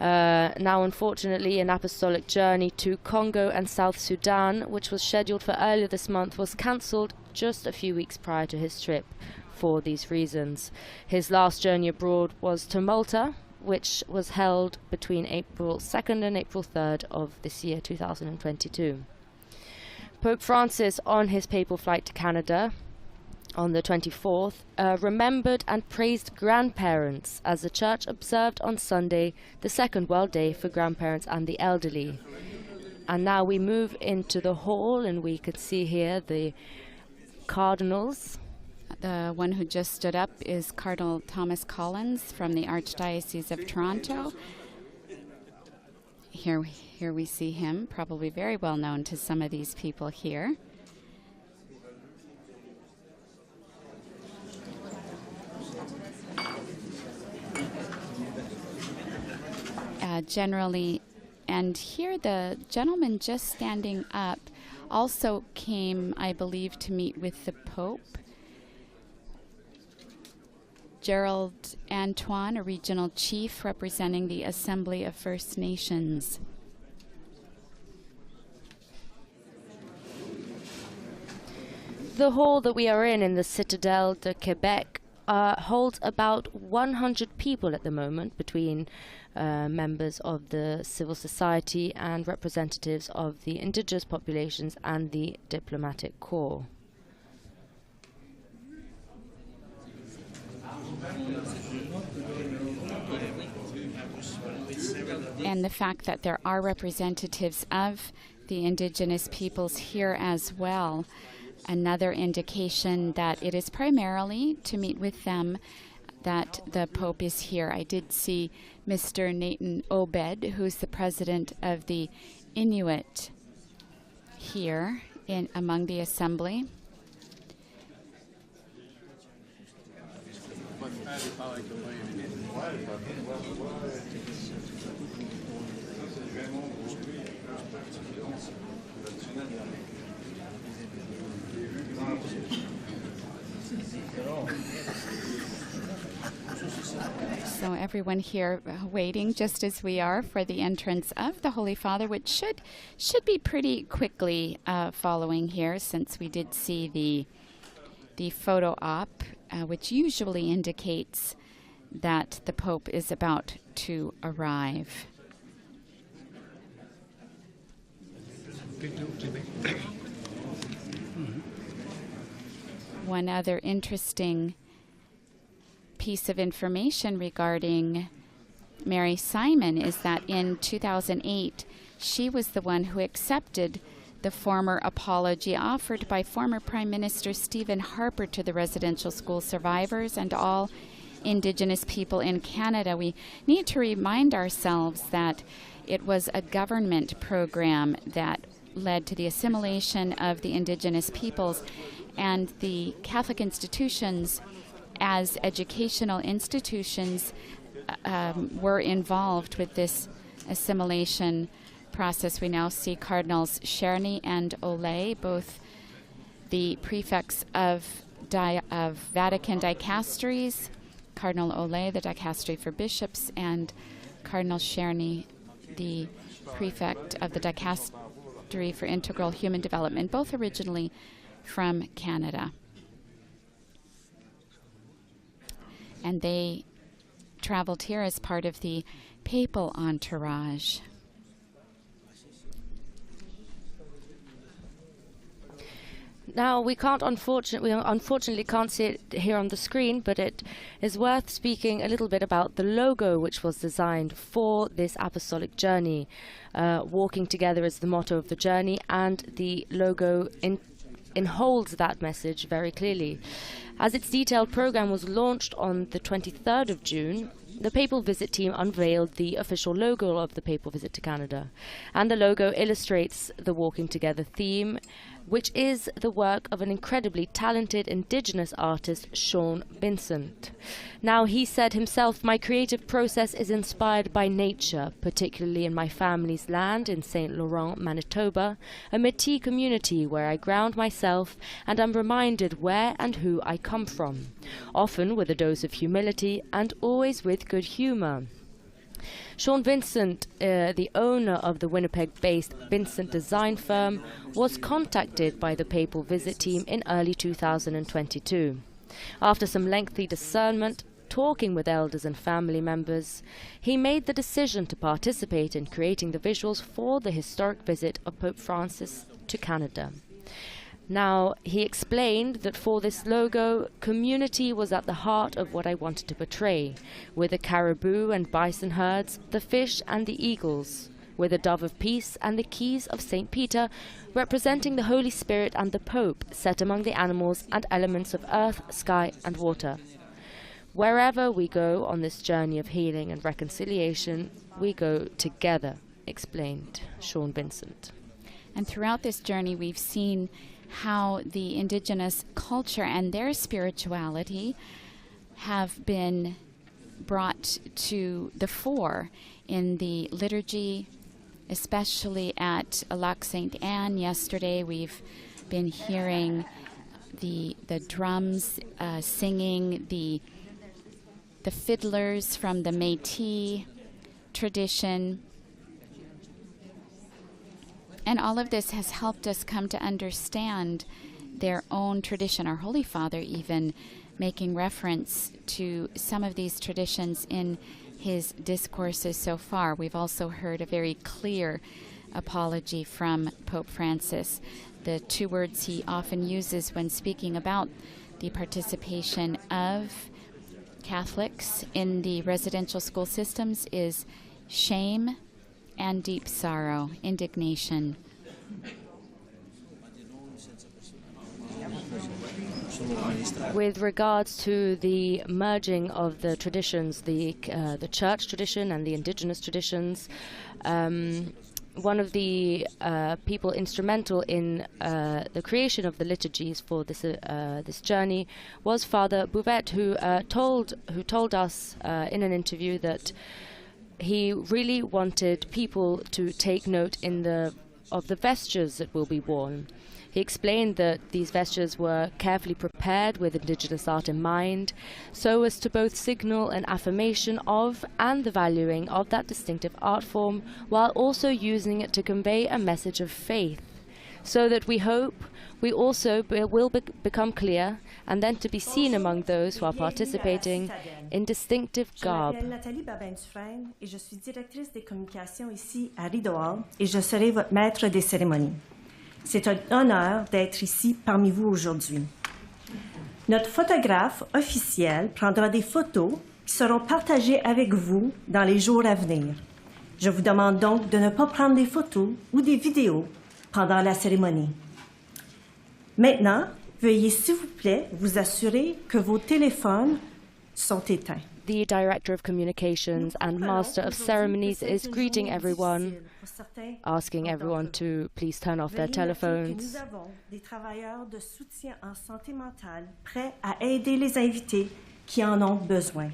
Now, unfortunately, an apostolic journey to Congo and South Sudan, which was scheduled for earlier this month, was cancelled just a few weeks prior to his trip for these reasons. His last journey abroad was to Malta, which was held between April 2nd and April 3rd of this year, 2022. Pope Francis, on his papal flight to Canada on the 24th, remembered and praised grandparents as the Church observed on Sunday the Second World Day for Grandparents and the Elderly. And now we move into the hall, and we could see here the cardinals. The one who just stood up is Cardinal Thomas Collins from the Archdiocese of Toronto. Here we see him, probably very well known to some of these people here. Generally, and here the gentleman just standing up also came, I believe, to meet with the Pope. Gerald Antoine, a regional chief representing the Assembly of First Nations. The hall that we are in the Citadel de Québec, holds about 100 people at the moment, between members of the civil society and representatives of the indigenous populations and the diplomatic corps. And the fact that there are representatives of the indigenous peoples here as well, another indication that it is primarily to meet with them that the Pope is here. I did see Mr. Nathan Obed, who's the president of the Inuit here among the assembly. So everyone here waiting, just as we are, for the entrance of the Holy Father, which should be pretty quickly following here, since we did see the photo op, which usually indicates that the Pope is about to arrive. One other interesting piece of information regarding Mary Simon is that in 2008, she was the one who accepted the former apology offered by former Prime Minister Stephen Harper to the residential school survivors and all Indigenous people in Canada. We need to remind ourselves that it was a government program that led to the assimilation of the Indigenous peoples, and the Catholic institutions as educational institutions were involved with this assimilation process. We now see Cardinals Cherny and Olay, both the prefects of Vatican dicasteries, Cardinal Olay, the dicastery for bishops, and Cardinal Cherny, the prefect of the dicastery for integral human development, both originally from Canada. And they traveled here as part of the papal entourage. Now, we unfortunately can't see it here on the screen, but it is worth speaking a little bit about the logo which was designed for this apostolic journey. Walking together is the motto of the journey, and the logo holds that message very clearly. As its detailed program was launched on the 23rd of June, the Papal Visit team unveiled the official logo of the Papal Visit to Canada. And the logo illustrates the Walking Together theme, which is the work of an incredibly talented Indigenous artist, Sean Vincent. Now, he said himself, "My creative process is inspired by nature, particularly in my family's land in St. Laurent, Manitoba, a Métis community where I ground myself and am reminded where and who I come from, often with a dose of humility and always with good humor." Sean Vincent, the owner of the Winnipeg-based Vincent design firm, was contacted by the Papal Visit team in early 2022. After some lengthy discernment, talking with elders and family members, he made the decision to participate in creating the visuals for the historic visit of Pope Francis to Canada. Now, he explained that for this logo, community was at the heart of what I wanted to portray, with the caribou and bison herds, the fish and the eagles, with the dove of peace and the keys of St. Peter, representing the Holy Spirit and the Pope, set among the animals and elements of earth, sky and water. Wherever we go on this journey of healing and reconciliation, we go together, explained Sean Vincent. And throughout this journey, we've seen how the Indigenous culture and their spirituality have been brought to the fore in the liturgy, especially at Lac Sainte Anne. Yesterday, we've been hearing the drums singing, the fiddlers from the Métis tradition. And all of this has helped us come to understand their own tradition. Our Holy Father even making reference to some of these traditions in his discourses so far. We've also heard a very clear apology from Pope Francis. The two words he often uses when speaking about the participation of Catholics in the residential school systems is shame and deep sorrow, indignation. With regards to the merging of the traditions, the church tradition and the Indigenous traditions, one of the people instrumental in the creation of the liturgies for this this journey was Father Bouvet, who told us in an interview that he really wanted people to take note of the vestures that will be worn. He explained that these vestures were carefully prepared with Indigenous art in mind, so as to both signal an affirmation of and the valuing of that distinctive art form, while also using it to convey a message of faith, so that we hope we also will become clear and then to be seen among those who are participating in distinctive garb. Je m'appelle Nathalie Babin-Dufresne et je suis directrice des communications ici à Rideau Hall et je serai votre maître des cérémonies. C'est un honneur d'être ici parmi vous aujourd'hui. Notre photographe officiel prendra des photos qui seront partagées avec vous dans les jours à venir. Je vous demande donc de ne pas prendre des photos ou des vidéos pendant la cérémonie. Maintenant, veuillez s'il vous plaît vous assurer que vos téléphones sont éteints. The Director of Communications and Master of Ceremonies is greeting everyone, asking everyone to please turn off their telephones. Nous avons des travailleurs de soutien en santé mentale prêts à aider les invités qui en ont besoin.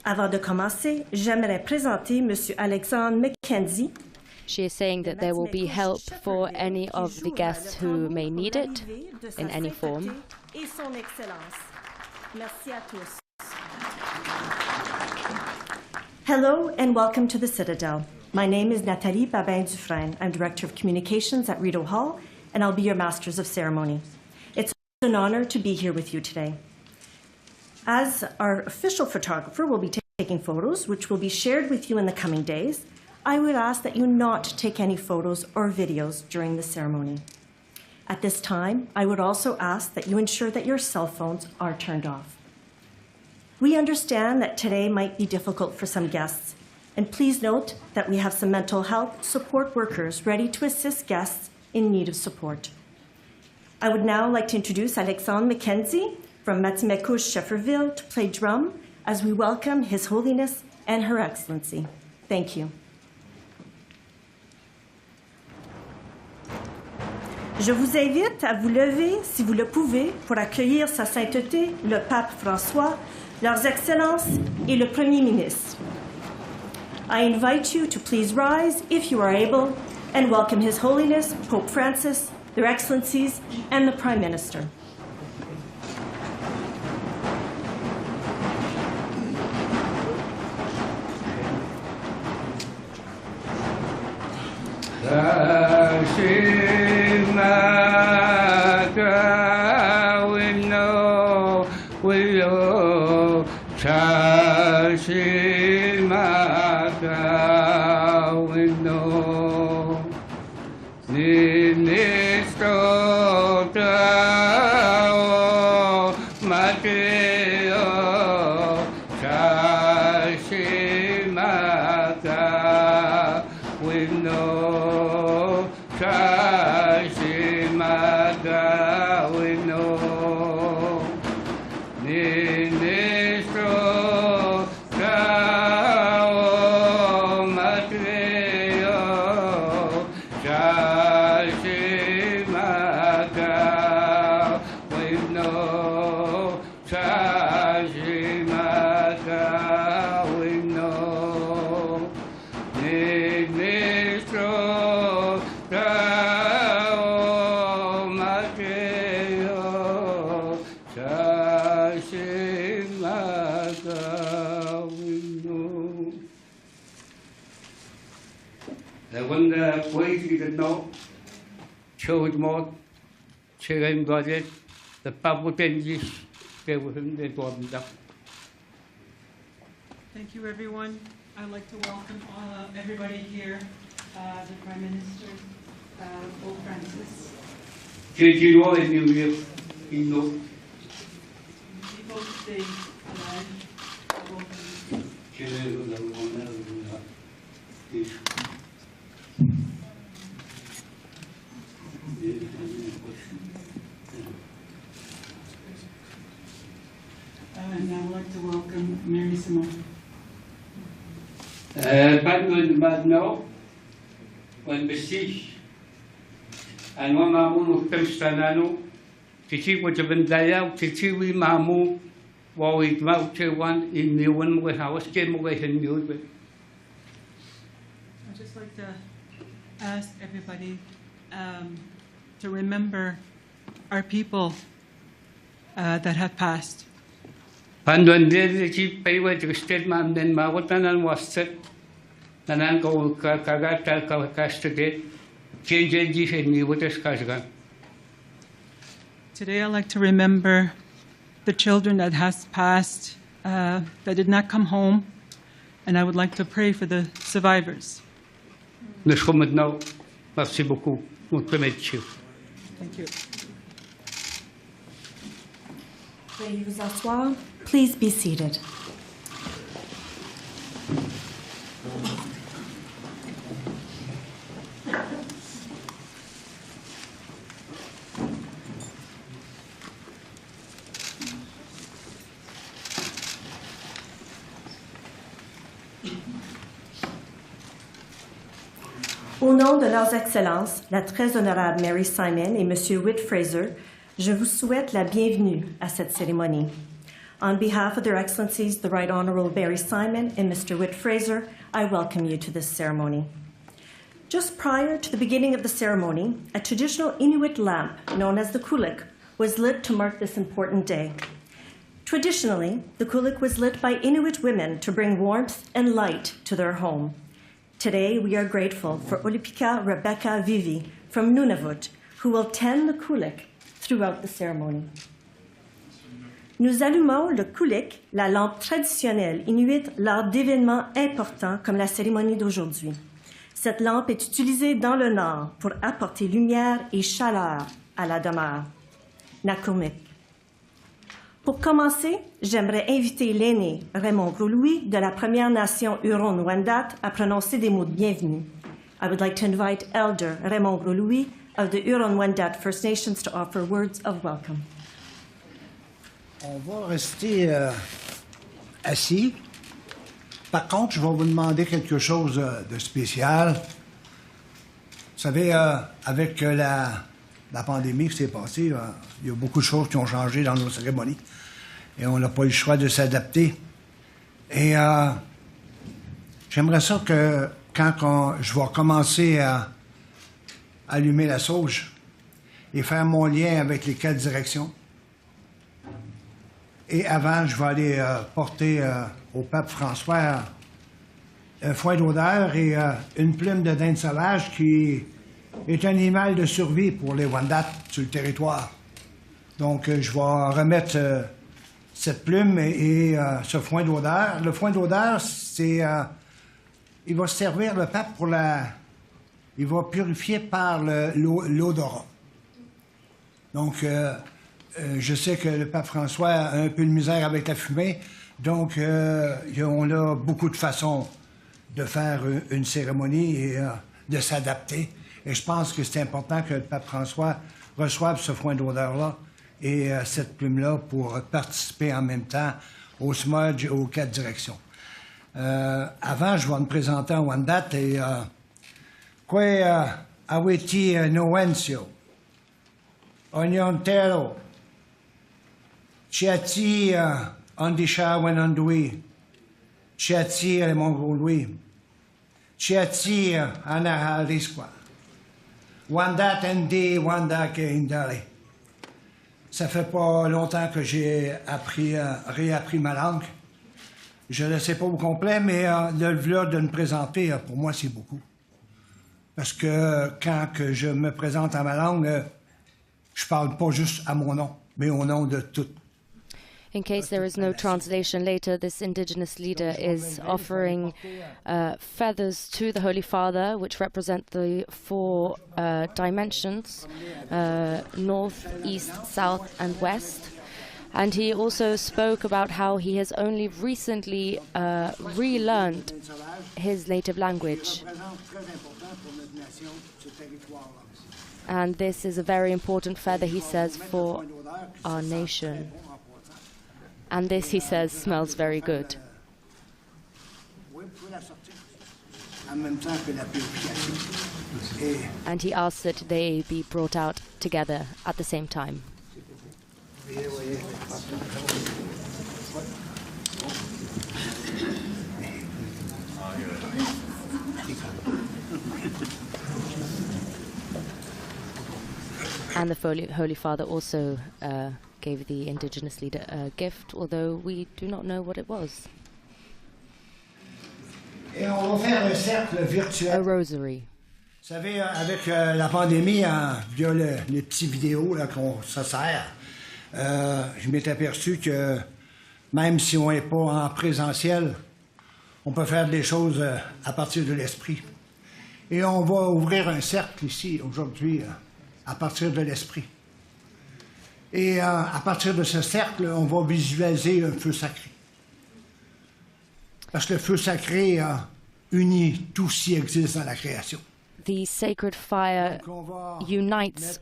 Avant de commencer, j'aimerais présenter M. Alexandre McKenzie. She is saying that there will be help for any of the guests who may need it in any form. Et son Excellence. Merci à tous. Hello and welcome to the Citadel. My name is Nathalie Babin-Dufresne. I'm Director of Communications at Rideau Hall, and I'll be your Masters of Ceremony. It's an honor to be here with you today. As our official photographer will be taking photos, which will be shared with you in the coming days, I would ask that you not take any photos or videos during the ceremony. At this time, I would also ask that you ensure that your cell phones are turned off. We understand that today might be difficult for some guests, and please note that we have some mental health support workers ready to assist guests in need of support. I would now like to introduce Alexandre McKenzie from Matimekouche Shefferville to play drum as we welcome His Holiness and Her Excellency. Thank you. Je vous invite à vous lever, si vous le pouvez, pour accueillir Sa Sainteté, le Pape François, Leurs Excellences et le Premier Ministre. I invite you to please rise, if you are able, and welcome His Holiness, Pope Francis, Their Excellencies, and the Prime Minister. Thank you, everyone. I'd like to welcome everybody here, the Prime Minister, Pope Francis. People stay alive. And I'd like to welcome Mary Simone. Bad good, bad no. والمسيح أنو مامو نكتمستانانو تشي وجبندايا وتشي مامو وويتما وتشوان إميون مغهاوس كي مغهن ميوت. I'd just like to ask everybody to remember our people that have passed. Pandwandel chi paiwa justed mam den mawatanan wasset nanan ko kagatal kastede change ji ni wotes kasgan. Today I'd like to remember the children that has passed that did not come home, and I would like to pray for the survivors. Merci beaucoup. Thank you. Veuillez vous asseoir. Please be seated. Au nom de leurs excellences, la très honorable Mary Simon et M. Whit Fraser, je vous souhaite la bienvenue à cette cérémonie. On behalf of Their Excellencies, the Right Honorable Mary Simon and Mr. Whit Fraser, I welcome you to this ceremony. Just prior to the beginning of the ceremony, a traditional Inuit lamp known as the kulik was lit to mark this important day. Traditionally, the kulik was lit by Inuit women to bring warmth and light to their home. Today, we are grateful for Olipika Rebecca Vivi from Nunavut, who will tend the kulik throughout the ceremony. Nous allumons le kulik, la lampe traditionnelle inuite, lors d'événements importants comme la cérémonie d'aujourd'hui. Cette lampe est utilisée dans le Nord pour apporter lumière et chaleur à la demeure. Nakurmik. Pour commencer, j'aimerais inviter l'aîné Raymond Gros-Louis de la Première Nation Huron-Wendat à prononcer des mots de bienvenue. I would like to invite Elder Raymond Gros-Louis of the Huron-Wendat First Nations to offer words of welcome. On va rester assis. Par contre, je vais vous demander quelque chose de spécial. Vous savez, avec la pandémie qui s'est passée, il y a beaucoup de choses qui ont changé dans nos cérémonies. Et on n'a pas eu le choix de s'adapter. Et j'aimerais ça que quand je vais commencer à allumer la sauge et faire mon lien avec les 4 directions. Et avant, je vais aller porter au pape François un foin d'odeur et une plume de dinde sauvage qui est un animal de survie pour les Wendat sur le territoire. Donc, je vais remettre cette plume et ce foin d'odeur. Le foin d'odeur, c'est... il va servir le pape pour il va purifier par l'odorat. Donc, je sais que le pape François a un peu de misère avec la fumée, donc on a beaucoup de façons de faire une cérémonie et de s'adapter. Et je pense que c'est important que le pape François reçoive ce foin d'odeur-là et cette plume-là pour participer en même temps au smudge aux 4 directions. Avant, je vais me présenter en Wendat et Kwe aweti nowencio, onyontero, chiati andisha wenandui, chiati le mongolui, chiati anahalisqua, Wendat endi wanda ke indale. Ça fait pas longtemps que j'ai réappris ma langue. Je ne le sais pas au complet, mais le vlog de me présenter, pour moi, c'est beaucoup. Parce que quand que je me présente en ma langue, je parle pas juste à mon nom, mais au nom de tout. In case there is no translation later, this indigenous leader is offering feathers to the Holy Father, which represent the 4 dimensions, north, east, south, and west. And he also spoke about how he has only recently relearned his native language. And this is a very important feather, he says, for our nation. And this, he says, smells very good. en même temps que la purification. Et And he asks that they be brought out together at the same time. And the Holy Father also gave the Indigenous leader a gift, although we do not know what it was. Et on va faire un cercle virtuel. A rosary. Vous savez, avec la pandémie, via les petites vidéos là, qu'on se sert, je m'étais aperçu que même si on n'est pas en présentiel, on peut faire des choses à partir de l'esprit. Et on va ouvrir un cercle ici, aujourd'hui, à partir de l'esprit. Et à partir de ce cercle, on va visualiser un feu sacré. Parce que le feu sacré unit tout ce qui existe dans la création. The sacred fire unites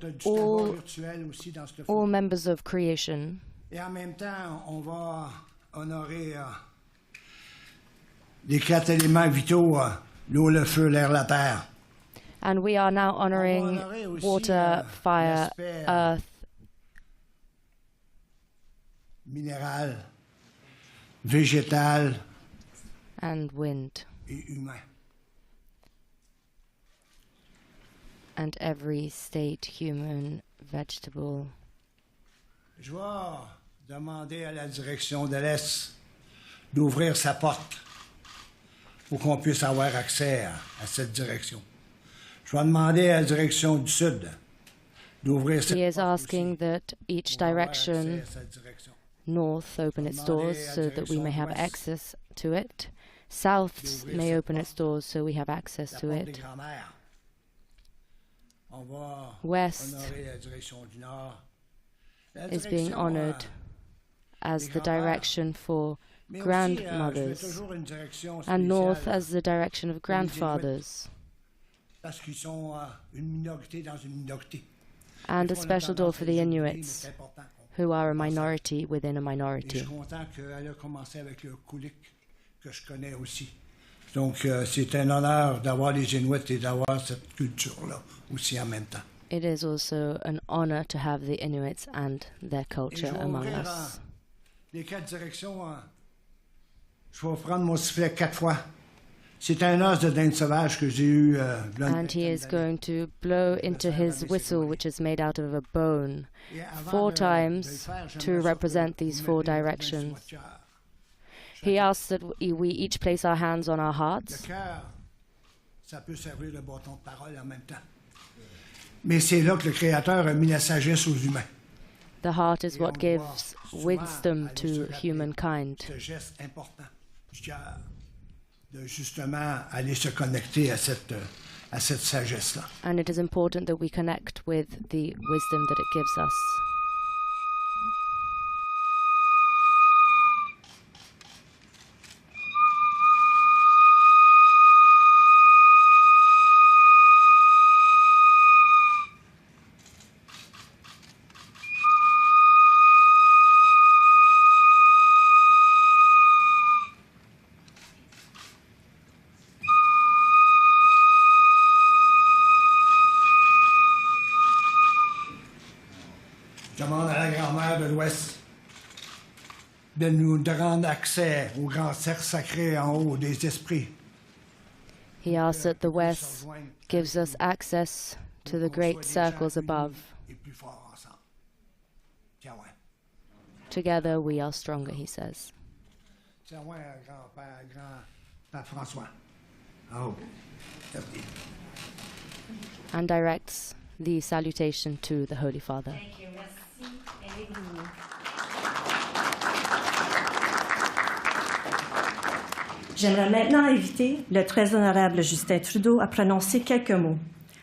all members of creation. Et en même temps, on va honorer les 4 éléments vitaux, l'eau, le feu, l'air, la terre. And we are now honoring water, fire, earth, minéral, végétal and wind, et humain. and every state, human, vegetable. Je vais demander à la direction de l'Est d'ouvrir sa porte pour qu'on puisse avoir accès à cette direction. Je vais demander à la direction du Sud d'ouvrir cette porte. He is asking that each direction, north, open its doors so that we may have access to it. South may open its doors so we have access to it. West is being honored as the direction for grandmothers, and north as the direction of grandfathers, and a special door for the Inuits, who are a minority within a minority. Donc, c'est un honneur d'avoir les Inuits et d'avoir cette culture-là aussi en même temps. It is also an honor to have the Inuits and their culture among us. Les 4 directions, je vais prendre mon sifflet 4 fois. C'est un os de dinde sauvage que j'ai eu. And he is going to blow into his whistle, which is made out of a bone, 4 times to represent these 4 directions. He asks that we each place our hands on our hearts. Ça peut servir de bâton de parole en même temps. Mais c'est là que le Créateur a mis la sagesse aux humains. The heart is what gives wisdom to humankind. Ce geste important du cœur, de justement aller se connecter à cette sagesse-là. And it is important that we connect with the wisdom that it gives us. Je demande à la grand-mère de l'Ouest de nous rendre accès au grand cercle sacré en haut des esprits. He asks that the West gives us access to the great circles above. Together we are stronger, he says. And directs the salutation to the Holy Father. Thank you. Merci. J'aimerais maintenant inviter le très honorable Justin Trudeau à prononcer quelques mots.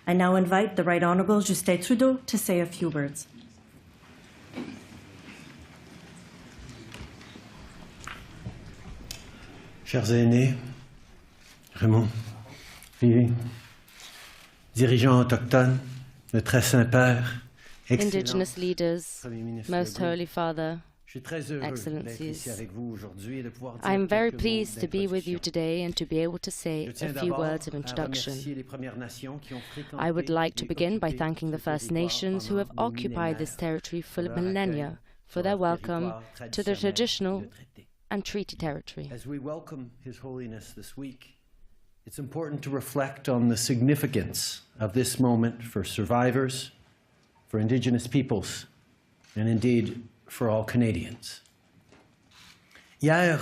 I now invite the Right Honorable Justin Trudeau to say a few words. Chers aînés, Raymond, Vivi, dirigeants autochtones, le très Saint-Père, Indigenous leaders, Most Holy Father, Excellencies, I am very pleased to be with you today and to be able to say a few words of introduction. I would like to begin by thanking the First Nations who have occupied this territory for millennia for their welcome to the traditional and treaty territory. As we welcome His Holiness this week, it's important to reflect on the significance of this moment for survivors, for Indigenous peoples, and indeed for all Canadians. Hier,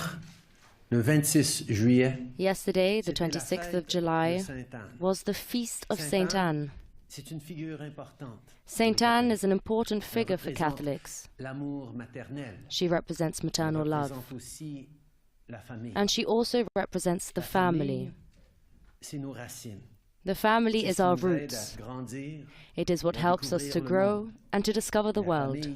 le 26 juillet, yesterday, the 26th of July, was the Feast of Saint Anne. Saint Anne is an important figure for Catholics. She represents maternal love. And she also represents the family. The family is our roots. It is what helps us to grow and to discover the world.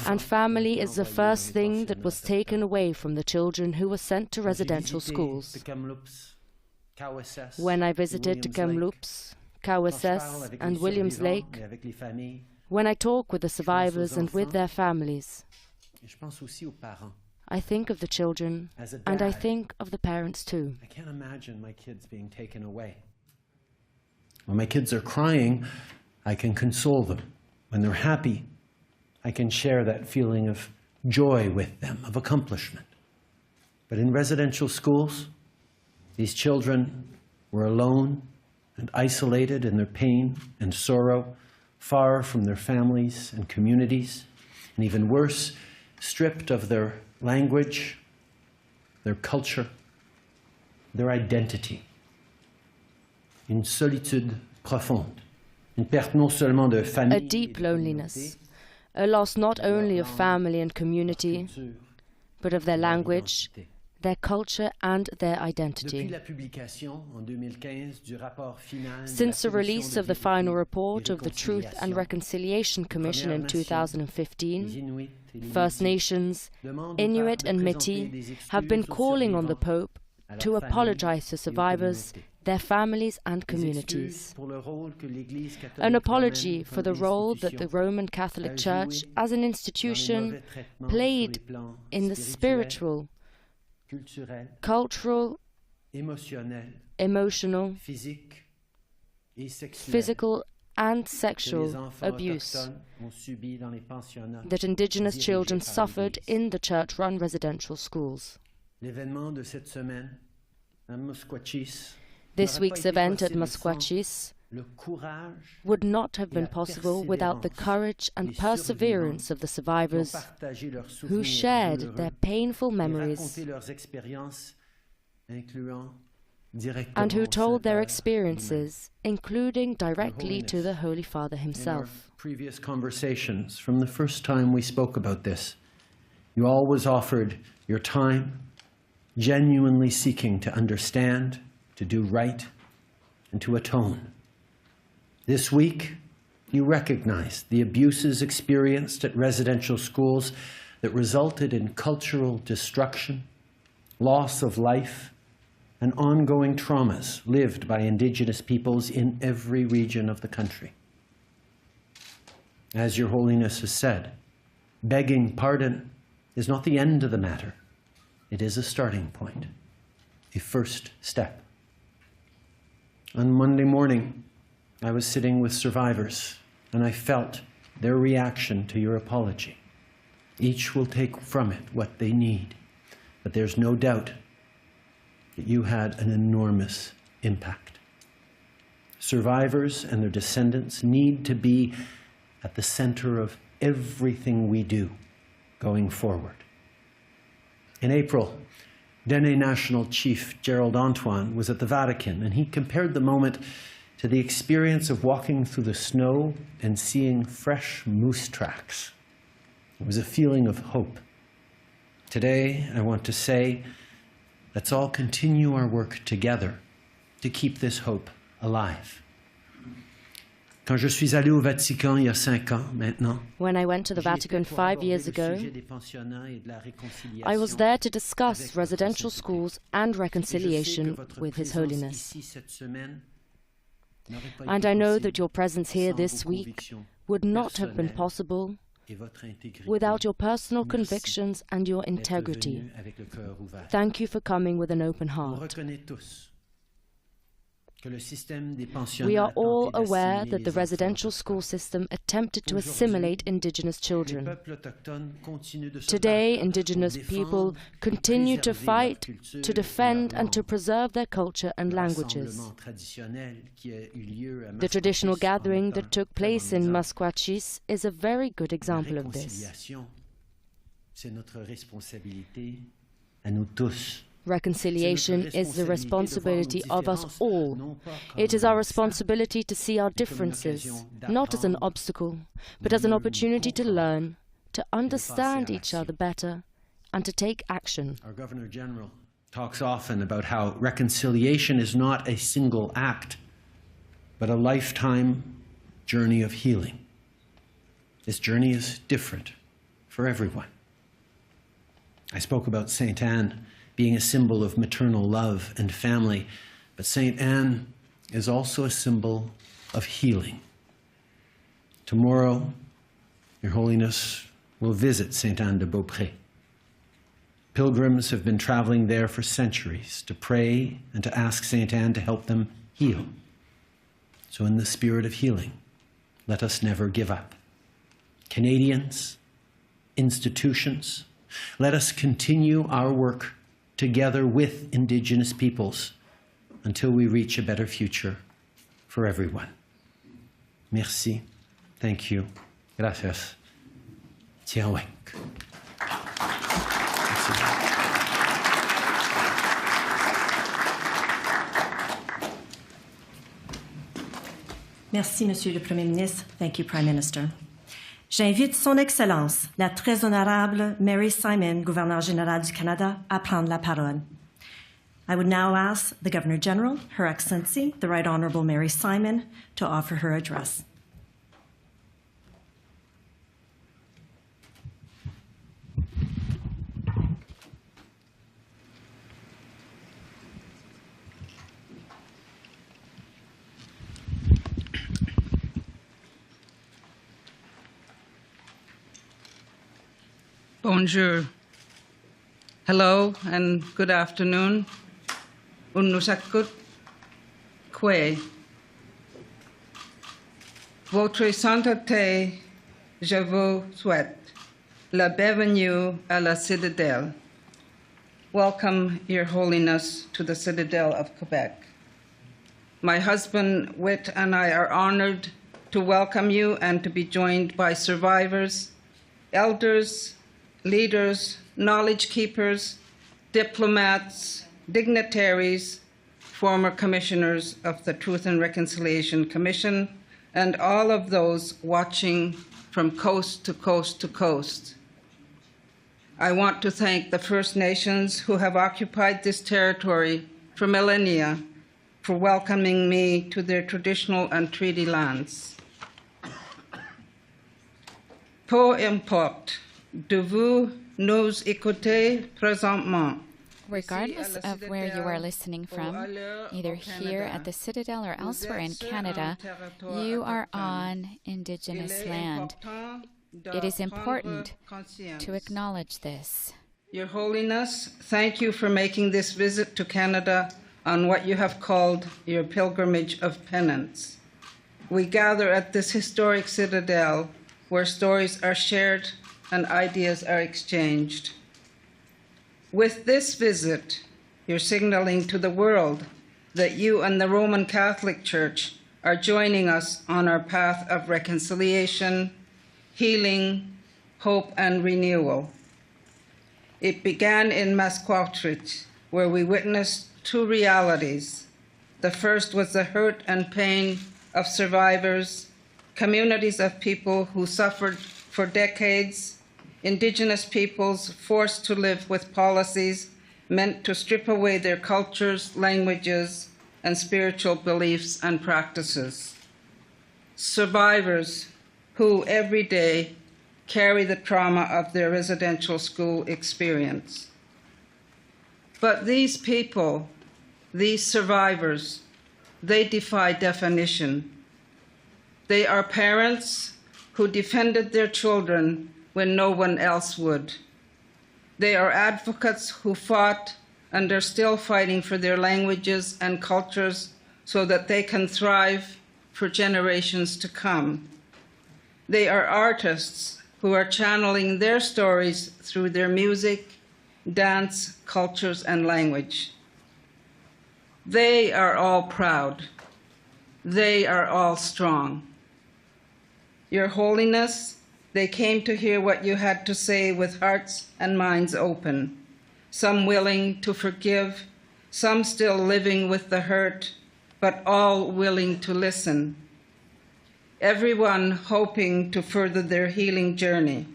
And family is the first thing that was taken away from the children who were sent to residential schools. When I visited Kamloops, Cowessess, and Williams Lake, when I talk with the survivors and with their families, I think of the children, and I think of the parents too. I can't imagine my kids being taken away. When my kids are crying, I can console them. When they're happy, I can share that feeling of joy with them, of accomplishment. But in residential schools, these children were alone and isolated in their pain and sorrow, far from their families and communities, and even worse, stripped of their language, their culture, their identity. Une solitude profonde, une perte non seulement de famille, a deep loneliness, a loss not only of family and community, but of their language, their culture and their identity. Since the release of the final report of the Truth and Reconciliation Commission in 2015, First Nations, Inuit and Métis have been calling on the Pope to apologize to survivors, their families and communities. An apology for the role that the Roman Catholic Church as an institution played in the spiritual, cultural, emotional, physical and sexual abuse that Indigenous children suffered in the church-run residential schools. This week's event at Musquachis would not have been possible without the courage and perseverance of the survivors who shared their painful memories and who told their experiences, including directly to the Holy Father himself. In our previous conversations, from the first time we spoke about this, you always offered your time, genuinely seeking to understand, to do right, and to atone. This week, you recognized the abuses experienced at residential schools that resulted in cultural destruction, loss of life, and ongoing traumas lived by Indigenous peoples in every region of the country. As Your Holiness has said, begging pardon is not the end of the matter. It is a starting point, a first step. On Monday morning, I was sitting with survivors, and I felt their reaction to your apology. Each will take from it what they need, but there's no doubt that you had an enormous impact. Survivors and their descendants need to be at the center of everything we do going forward. In April, Dene National Chief Gerald Antoine was at the Vatican, and he compared the moment to the experience of walking through the snow and seeing fresh moose tracks. It was a feeling of hope. Today, I want to say, let's all continue our work together to keep this hope alive. Quand je suis allé au Vatican il y a 5 ans maintenant, when I went to the Vatican 5 years ago, I was there to discuss residential schools and reconciliation with His Holiness. And I know that your presence here this week would not have been possible without your personal convictions and your integrity. Thank you for coming with an open heart. We are all aware that the residential school system attempted to assimilate Indigenous children. Today, Indigenous people continue to fight, to defend and to preserve their culture and languages. The traditional gathering that took place in Masquachis is a very good example of this. Reconciliation is the responsibility of us all. It is our responsibility to see our differences, not as an obstacle, but as an opportunity to learn, to understand each other better, and to take action. Our Governor General talks often about how reconciliation is not a single act, but a lifetime journey of healing. This journey is different for everyone. I spoke about Saint Anne being a symbol of maternal love and family, but Saint Anne is also a symbol of healing. Tomorrow, Your Holiness will visit Saint Anne de Beaupré. Pilgrims have been traveling there for centuries to pray and to ask Saint Anne to help them heal. So in the spirit of healing, let us never give up. Canadians, institutions, let us continue our work together with Indigenous peoples until we reach a better future for everyone. Merci. Thank you. Gracias. Tiawek. Merci, Monsieur le Premier ministre. Thank you, Prime Minister. J'invite Son Excellence, la très honorable Mary Simon, gouverneure générale du Canada, à prendre la parole. I would now ask the Governor General, Her Excellency, the Right Honourable Mary Simon, to offer her address. Bonjour. Hello and good afternoon. Unusakut Kwe. Votre Sainteté, je vous souhaite la bienvenue à la Citadelle. Welcome, Your Holiness, to the Citadel of Quebec. My husband, Whit, and I are honored to welcome you and to be joined by survivors, elders, leaders, knowledge keepers, diplomats, dignitaries, former commissioners of the Truth and Reconciliation Commission, and all of those watching from coast to coast to coast. I want to thank the First Nations who have occupied this territory for millennia for welcoming me to their traditional and treaty lands. Peu importe de vous nous écoutez présentement. Regardless of where you are listening from, either here at the Citadel or elsewhere in Canada, you are on Indigenous land. It is important to acknowledge this. Your Holiness, thank you for making this visit to Canada on what you have called your pilgrimage of penance. We gather at this historic citadel where stories are shared and ideas are exchanged. With this visit, you're signaling to the world that you and the Roman Catholic Church are joining us on our path of reconciliation, healing, hope, and renewal. It began in Masquachis, where we witnessed two realities. The first was the hurt and pain of survivors, communities of people who suffered for decades, Indigenous peoples forced to live with policies meant to strip away their cultures, languages, and spiritual beliefs and practices. Survivors who every day carry the trauma of their residential school experience. But these people, these survivors, they defy definition. They are parents who defended their children when no one else would. They are advocates who fought and are still fighting for their languages and cultures so that they can thrive for generations to come. They are artists who are channeling their stories through their music, dance, cultures, and language. They are all proud. They are all strong. Your Holiness, they came to hear what you had to say with hearts and minds open, some willing to forgive, some still living with the hurt, but all willing to listen. Everyone hoping to further their healing journey.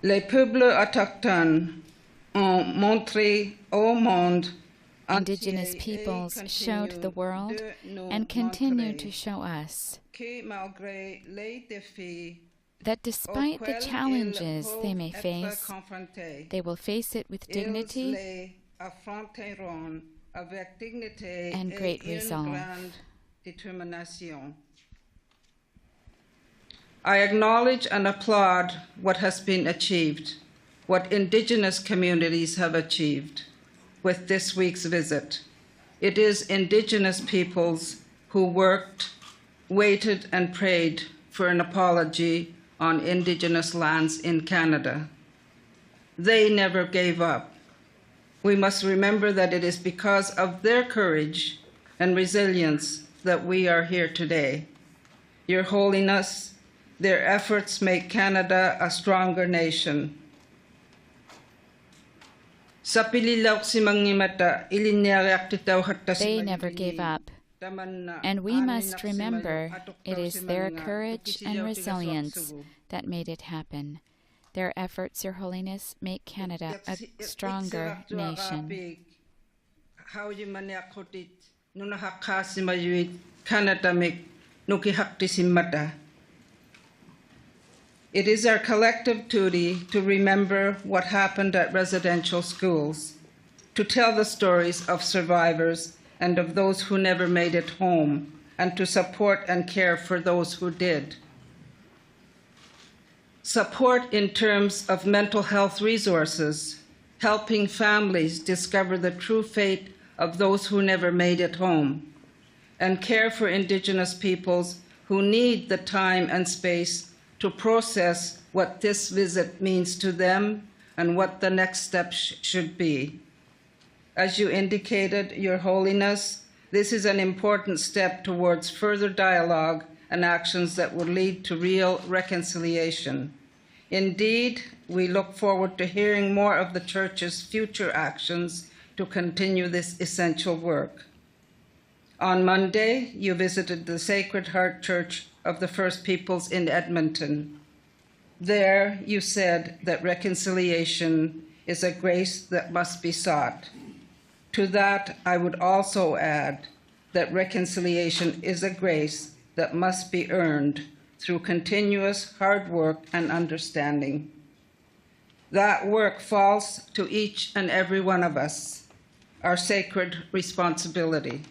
Les peuples autochtones ont montré au monde Indigenous peoples showed the world and continue to show us that despite the challenges they may face, they will face it with dignity and great resolve. I acknowledge and applaud what has been achieved, what Indigenous communities have achieved with this week's visit. It is Indigenous peoples who worked, waited, and prayed for an apology on Indigenous lands in Canada. They never gave up. We must remember that it is because of their courage and resilience that we are here today. Your Holiness, their efforts make Canada a stronger nation. They never gave up, and we must remember it is their courage and resilience that made it happen. Their efforts, Your Holiness, make Canada a stronger nation. It is our collective duty to remember what happened at residential schools, to tell the stories of survivors and of those who never made it home, and to support and care for those who did. Support in terms of mental health resources, helping families discover the true fate of those who never made it home, and care for Indigenous peoples who need the time and space to process what this visit means to them and what the next step should be. As you indicated, Your Holiness, this is an important step towards further dialogue and actions that will lead to real reconciliation. Indeed, we look forward to hearing more of the Church's future actions to continue this essential work. On Monday, you visited the Sacred Heart Church of the First Peoples in Edmonton. There, you said that reconciliation is a grace that must be sought. To that, I would also add that reconciliation is a grace that must be earned through continuous hard work and understanding. That work falls to each and every one of us, our sacred responsibility.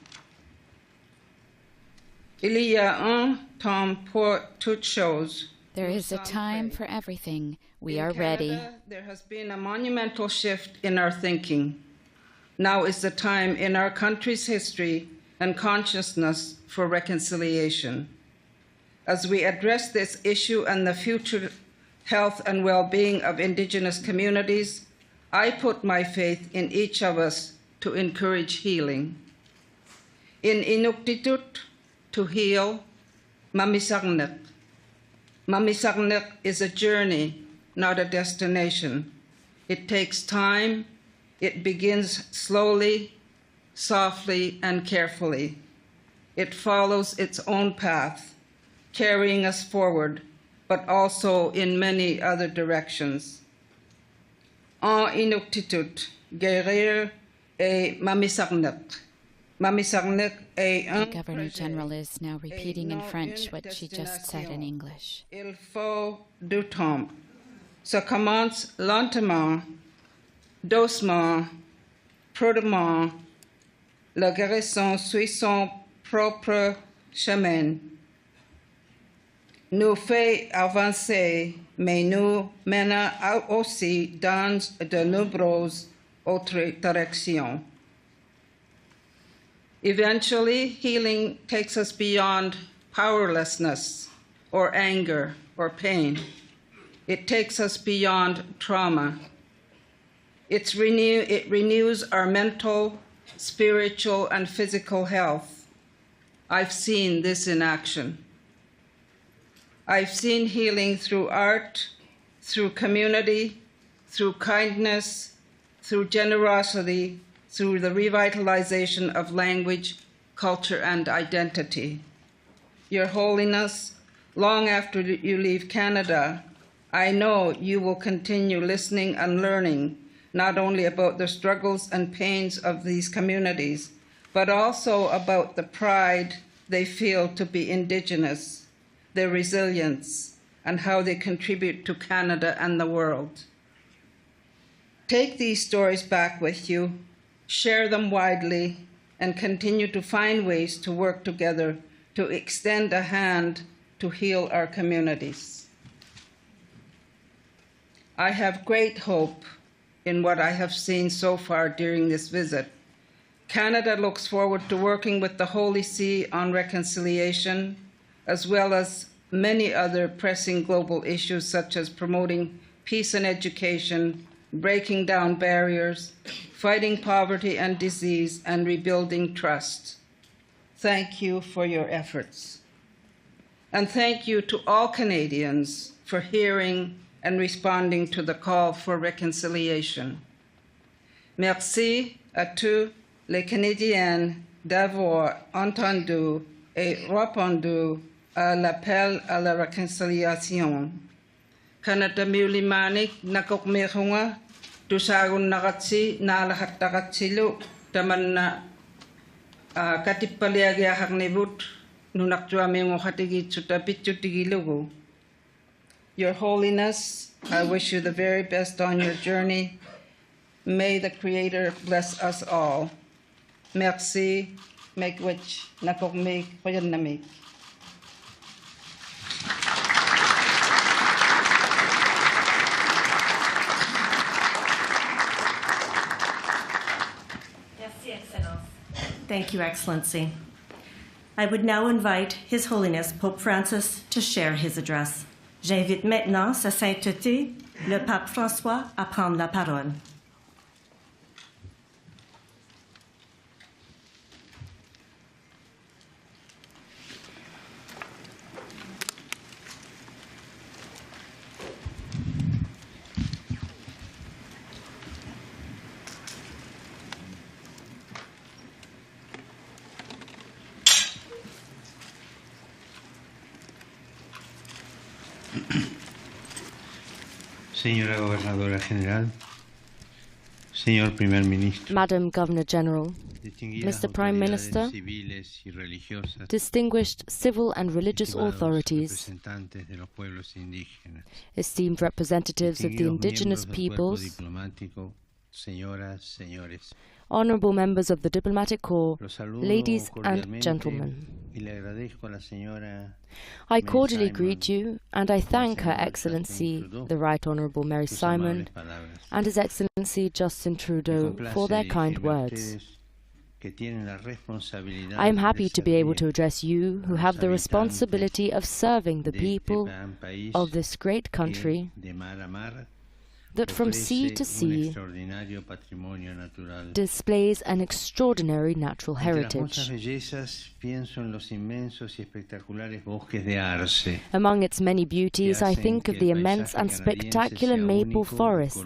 Il y a un temps pour toutes choses. There is a time for everything. We are ready. There has been a monumental shift in our thinking. Now is the time in our country's history and consciousness for reconciliation. As we address this issue and the future health and well-being of Indigenous communities, I put my faith in each of us to encourage healing. In Inuktitut, to heal, Mamisarnek. Mamisarnek is a journey, not a destination. It takes time. It begins slowly, softly, and carefully. It follows its own path, carrying us forward, but also in many other directions. En Inuktitut, guérir et Mamisarnek. The Governor General is now repeating in French what she just said in English. Il faut du temps. Ça commence lentement, doucement, prudemment, le guérison suit son propre chemin, nous fait avancer, mais nous mène aussi dans de nombreuses autres directions. Eventually, healing takes us beyond powerlessness or anger or pain. It takes us beyond trauma. It renews our mental, spiritual, and physical health. I've seen this in action. I've seen healing through art, through community, through kindness, through generosity, through the revitalization of language, culture, and identity. Your Holiness, long after you leave Canada, I know you will continue listening and learning not only about the struggles and pains of these communities, but also about the pride they feel to be Indigenous, their resilience, and how they contribute to Canada and the world. Take these stories back with you, share them widely, and continue to find ways to work together to extend a hand to heal our communities. I have great hope in what I have seen so far during this visit. Canada looks forward to working with the Holy See on reconciliation, as well as many other pressing global issues such as promoting peace and education, breaking down barriers, fighting poverty and disease, and rebuilding trust. Thank you for your efforts. And thank you to all Canadians for hearing and responding to the call for reconciliation. Merci à tous les Canadiens d'avoir entendu et répondu à l'appel à la réconciliation. Kanata miulimanik nakokmehunga tusagun nakatsi nalahatakatsilu tamanna katipaliagi ahaknibut nunaktuamengo hatigitsutapitsutigilugu. Your Holiness, I wish you the very best on your journey. May the Creator bless us all. Merci, miigwech nakokmik payanamik. Thank you, Excellency. I would now invite His Holiness Pope Francis to share his address. J'invite maintenant Sa Sainteté, le Pape François, à prendre la parole. Señora Gobernadora General, Señor Primer Ministro, Madam Governor General, Mr. Prime Minister, distinguished civil and religious authorities, esteemed representatives of the indigenous peoples, honorable members of the diplomatic corps, ladies and gentlemen. I cordially greet you, and I thank Her Excellency, the Right Honourable Mary Simon, and His Excellency Justin Trudeau for their kind words. I am happy to be able to address you, who have the responsibility of serving the people of this great country that from sea to sea displays an extraordinary natural heritage. Among its many beauties, I think of the immense and spectacular maple forests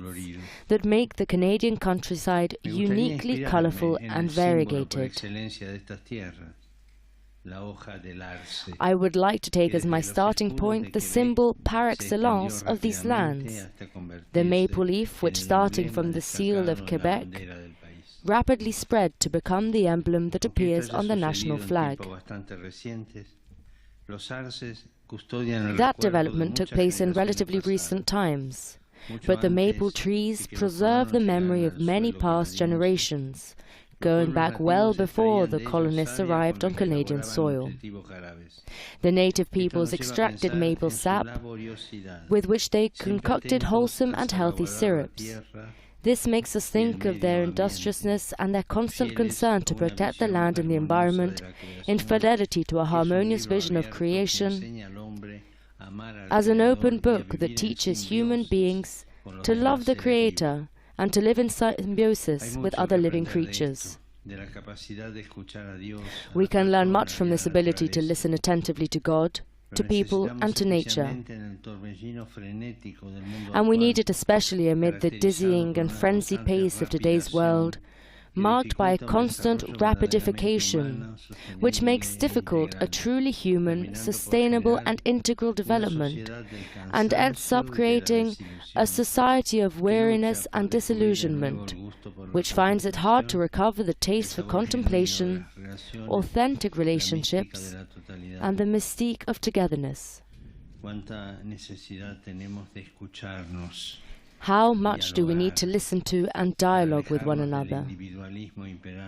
that make the Canadian countryside uniquely colourful and variegated. I would like to take as my starting point the symbol par excellence of these lands, the maple leaf which, starting from the seal of Quebec, rapidly spread to become the emblem that appears on the national flag. That development took place in relatively recent times, but the maple trees preserve the memory of many past generations, going back well before the colonists arrived on Canadian soil. The native peoples extracted maple sap, with which they concocted wholesome and healthy syrups. This makes us think of their industriousness and their constant concern to protect the land and the environment in fidelity to a harmonious vision of creation, as an open book that teaches human beings to love the Creator and to live in symbiosis with other living creatures. We can learn much from this ability to listen attentively to God, to people, and to nature. And we need it especially amid the dizzying and frenzied pace of today's world, marked by a constant rapidification, which makes difficult a truly human, sustainable and integral development, and ends up creating a society of weariness and disillusionment, which finds it hard to recover the taste for contemplation, authentic relationships, and the mystique of togetherness. How much do we need to listen to and dialogue with one another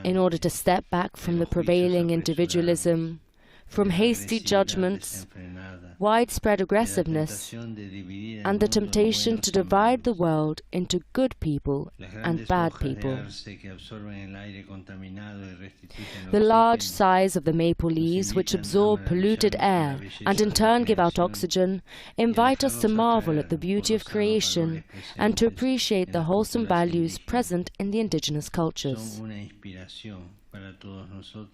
in order to step back from the prevailing individualism, from hasty judgments, widespread aggressiveness, and the temptation to divide the world into good people and bad people. The large size of the maple leaves, which absorb polluted air and in turn give out oxygen, invite us to marvel at the beauty of creation and to appreciate the wholesome values present in the indigenous cultures.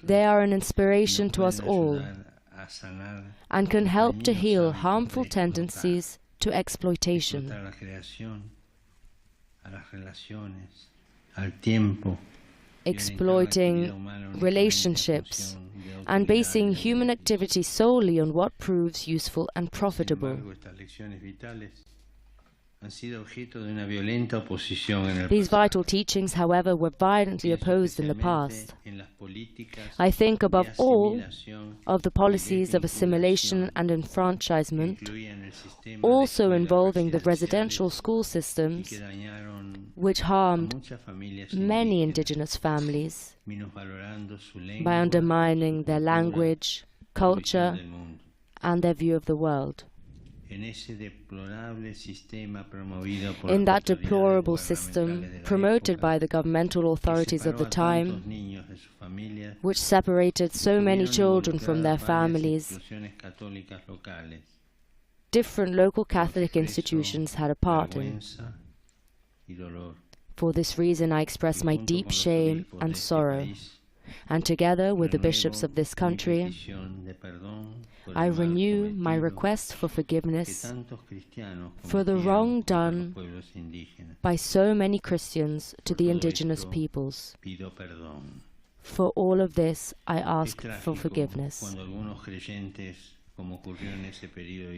They are an inspiration to us all and can help to heal harmful tendencies to exploitation. Exploiting relationships and basing human activity solely on what proves useful and profitable. These vital teachings, however, were violently opposed in the past. I think above all of the policies of assimilation and enfranchisement, also involving the residential school systems, which harmed many indigenous families by undermining their language, culture, and their view of the world. In that deplorable system promoted by the governmental authorities of the time, which separated so many children from their families, different local Catholic institutions had a part in. For this reason I express my deep shame and sorrow, and together with the bishops of this country, I renew my request for forgiveness for the wrong done by so many Christians to the indigenous peoples. For all of this, I ask for forgiveness.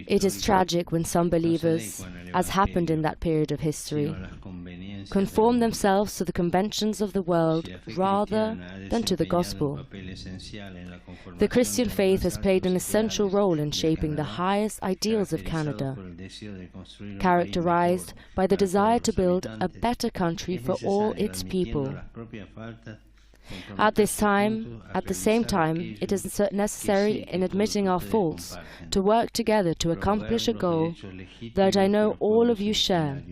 It is tragic when some believers, as happened in that period of history, conform themselves to the conventions of the world rather than to the gospel. The Christian faith has played an essential role in shaping the highest ideals of Canada, characterized by the desire to build a better country for all its people. At the same time, it is necessary in admitting our faults to work together to accomplish a goal that I know all of you share,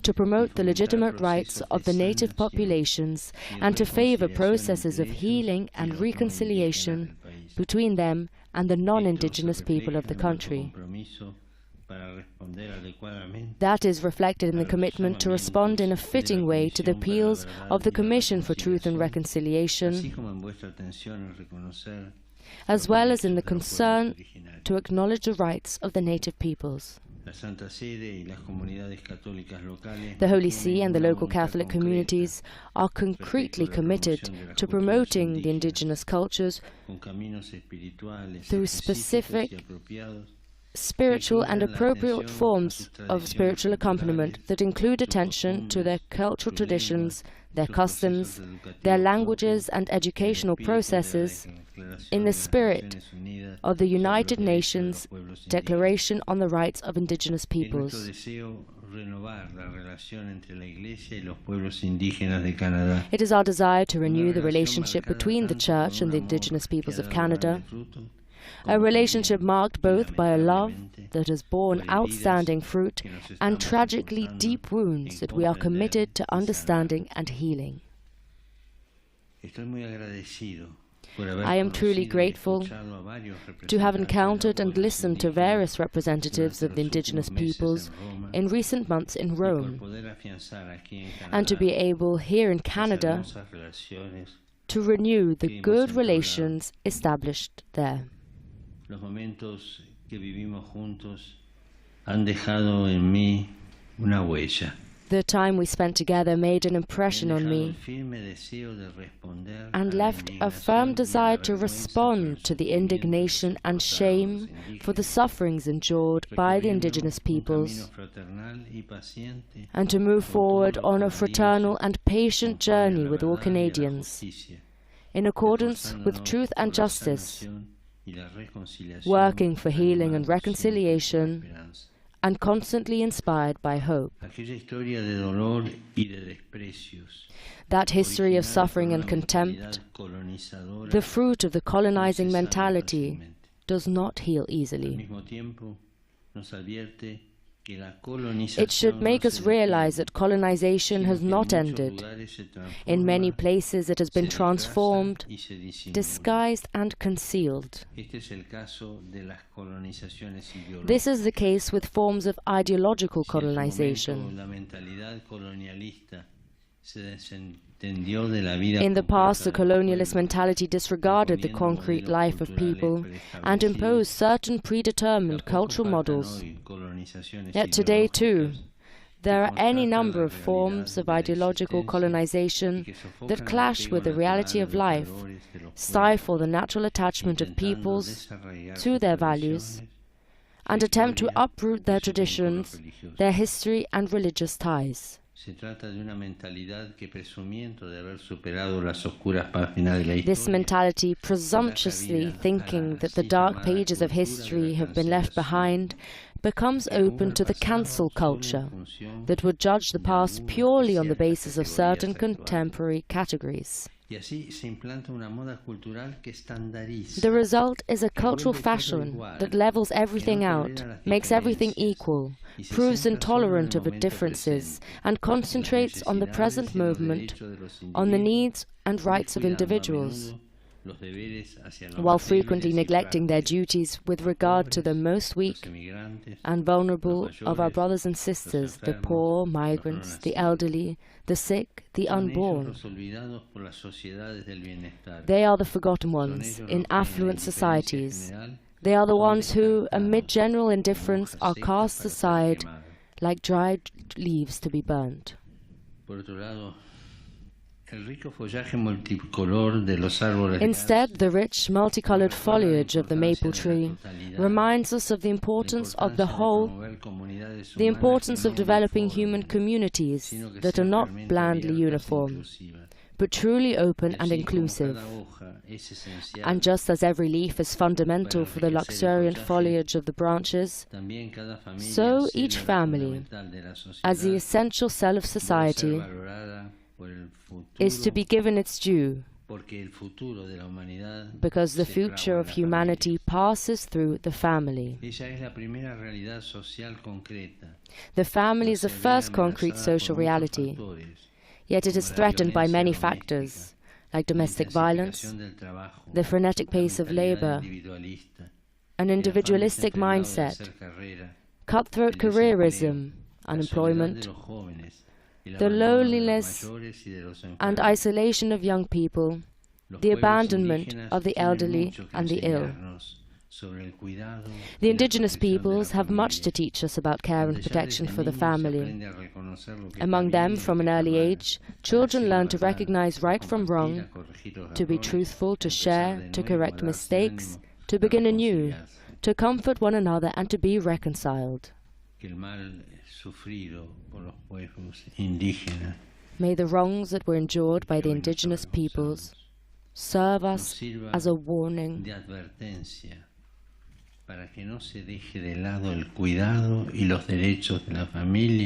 to promote the legitimate rights of the native populations and to favor processes of healing and reconciliation between them and the non-indigenous people of the country. That is reflected in the commitment to respond in a fitting way to the appeals of the Commission for Truth and Reconciliation, as well as in the concern to acknowledge the rights of the native peoples. The Holy See and the local Catholic communities are concretely committed to promoting the indigenous cultures through specific spiritual and appropriate forms of spiritual accompaniment that include attention to their cultural traditions, their customs, their languages and educational processes in the spirit of the United Nations Declaration on the Rights of Indigenous Peoples. It is our desire to renew the relationship between the Church and the Indigenous peoples of Canada, a relationship marked both by a love that has borne outstanding fruit and tragically deep wounds that we are committed to understanding and healing. I am truly grateful to have encountered and listened to various representatives of the indigenous peoples in recent months in Rome, and to be able here in Canada to renew the good relations established there. Los momentos que vivimos juntos han dejado en mí una huella. The time we spent together made an impression on me and left a firm desire to respond to the indignation and shame for the sufferings endured by the indigenous peoples, and to move forward on a fraternal and patient journey with all Canadians, in accordance with truth and justice, working for healing and reconciliation, and constantly inspired by hope. That history of suffering and contempt, the fruit of the colonizing mentality, does not heal easily. It should make us realize that colonization has not ended. In many places it has been transformed, disguised and concealed. This is the case with forms of ideological colonization. In the past, the colonialist mentality disregarded the concrete life of people and imposed certain predetermined cultural models. Yet today, too, there are any number of forms of ideological colonization that clash with the reality of life, stifle the natural attachment of peoples to their values, and attempt to uproot their traditions, their history and religious ties. This mentality, presumptuously thinking that the dark pages of history have been left behind, becomes open to the cancel culture that would judge the past purely on the basis of certain contemporary categories. The result is a cultural fashion that levels everything out, makes everything equal, proves intolerant of differences, and concentrates on the present moment, on the needs and rights of individuals, while frequently neglecting their duties with regard to the most weak and vulnerable of our brothers and sisters, the poor, migrants, the elderly, the sick, the unborn. They are the forgotten ones in affluent societies. They are the ones who, amid general indifference, are cast aside like dried leaves to be burnt. Instead, the rich, multicolored foliage of the maple tree reminds us of the importance of the whole, the importance of developing human communities that are not blandly uniform, but truly open and inclusive. And just as every leaf is fundamental for the luxuriant foliage of the branches, so each family, as the essential cell of society, is to be given its due, because the future of humanity passes through the family. The family is the first concrete social reality, yet it is threatened by many factors, like domestic violence, the frenetic pace of labor, an individualistic mindset, cutthroat careerism, unemployment, the loneliness and isolation of young people, the abandonment of the elderly and the ill. The indigenous peoples have much to teach us about care and protection for the family. Among them, from an early age, children learn to recognize right from wrong, to be truthful, to share, to correct mistakes, to begin anew, to comfort one another and to be reconciled. May the wrongs that were endured by the indigenous peoples serve us as a warning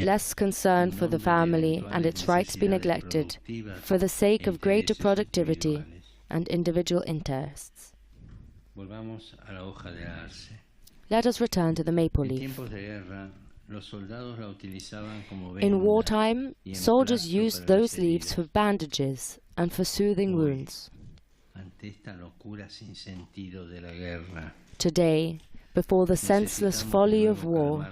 less concern for the family and its rights be neglected for the sake of greater productivity and individual interests. Let us return to the maple leaf. In wartime, soldiers used those leaves for bandages and for soothing wounds. Today, before the senseless folly of war,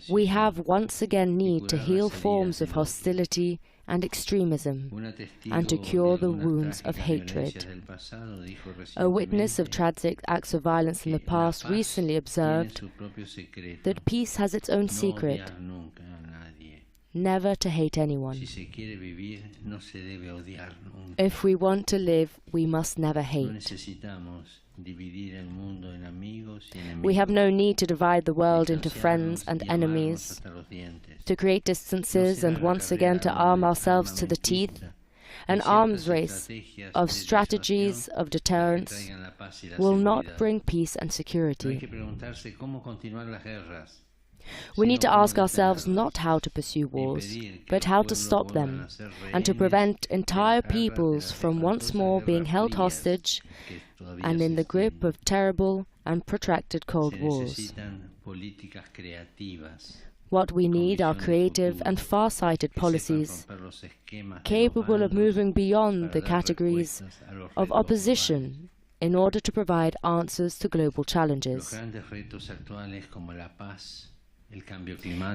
we have once again need to heal forms of hostility and extremism, and to cure the wounds of hatred. A witness of tragic acts of violence in the past recently observed that peace has its own secret: never to hate anyone. If we want to live, we must never hate. We have no need to divide the world into friends and enemies, to create distances and once again to arm ourselves to the teeth. An arms race of strategies of deterrence will not bring peace and security. We need to ask ourselves not how to pursue wars, but how to stop them, and to prevent entire peoples from once more being held hostage and in the grip of terrible and protracted Cold Wars. What we need are creative and far-sighted policies, capable of moving beyond the categories of opposition in order to provide answers to global challenges.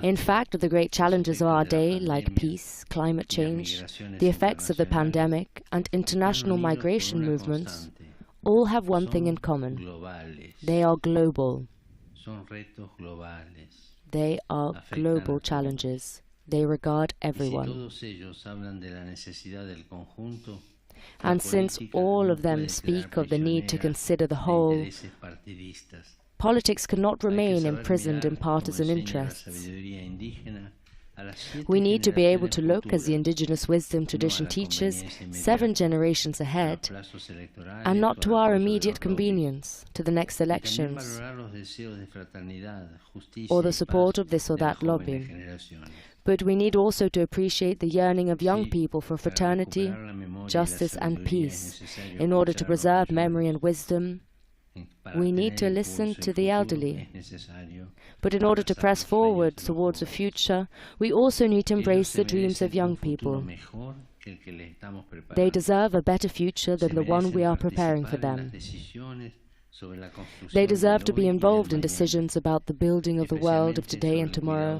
In fact, the great challenges of our day, like peace, climate change, the effects of the pandemic, and international migration movements, all have one thing in common: they are global. They are global challenges. They regard everyone. And since all of them speak of the need to consider the whole, politics cannot remain imprisoned in partisan interests. We need to be able to look, as the indigenous wisdom tradition teaches, 7 generations ahead, and not to our immediate convenience, to the next elections, or the support of this or that lobby. But we need also to appreciate the yearning of young people for fraternity, justice, and peace. In order to preserve memory and wisdom, we need to listen to the elderly. But in order to press forward towards the future, we also need to embrace the dreams of young people. They deserve a better future than the one we are preparing for them. They deserve to be involved in decisions about the building of the world of today and tomorrow,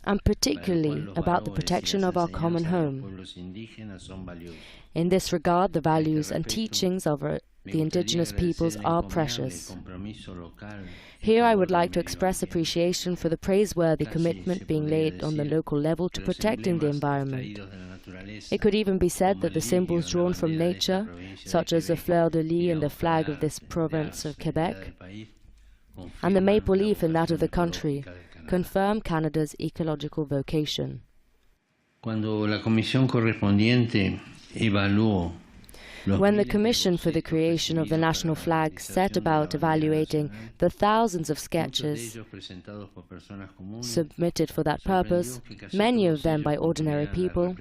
and particularly about the protection of our common home. In this regard, the values and teachings of the indigenous peoples are precious. Here I would like to express appreciation for the praiseworthy commitment being laid on the local level to protecting the environment. It could even be said that the symbols drawn from nature, such as the fleur de lis in the flag of this province of Quebec, and the maple leaf in that of the country, confirm Canada's ecological vocation. Cuando la comisión correspondiente evaluó When the Commission for the Creation of the National Flag set about evaluating the thousands of sketches submitted for that purpose, many of them by ordinary people,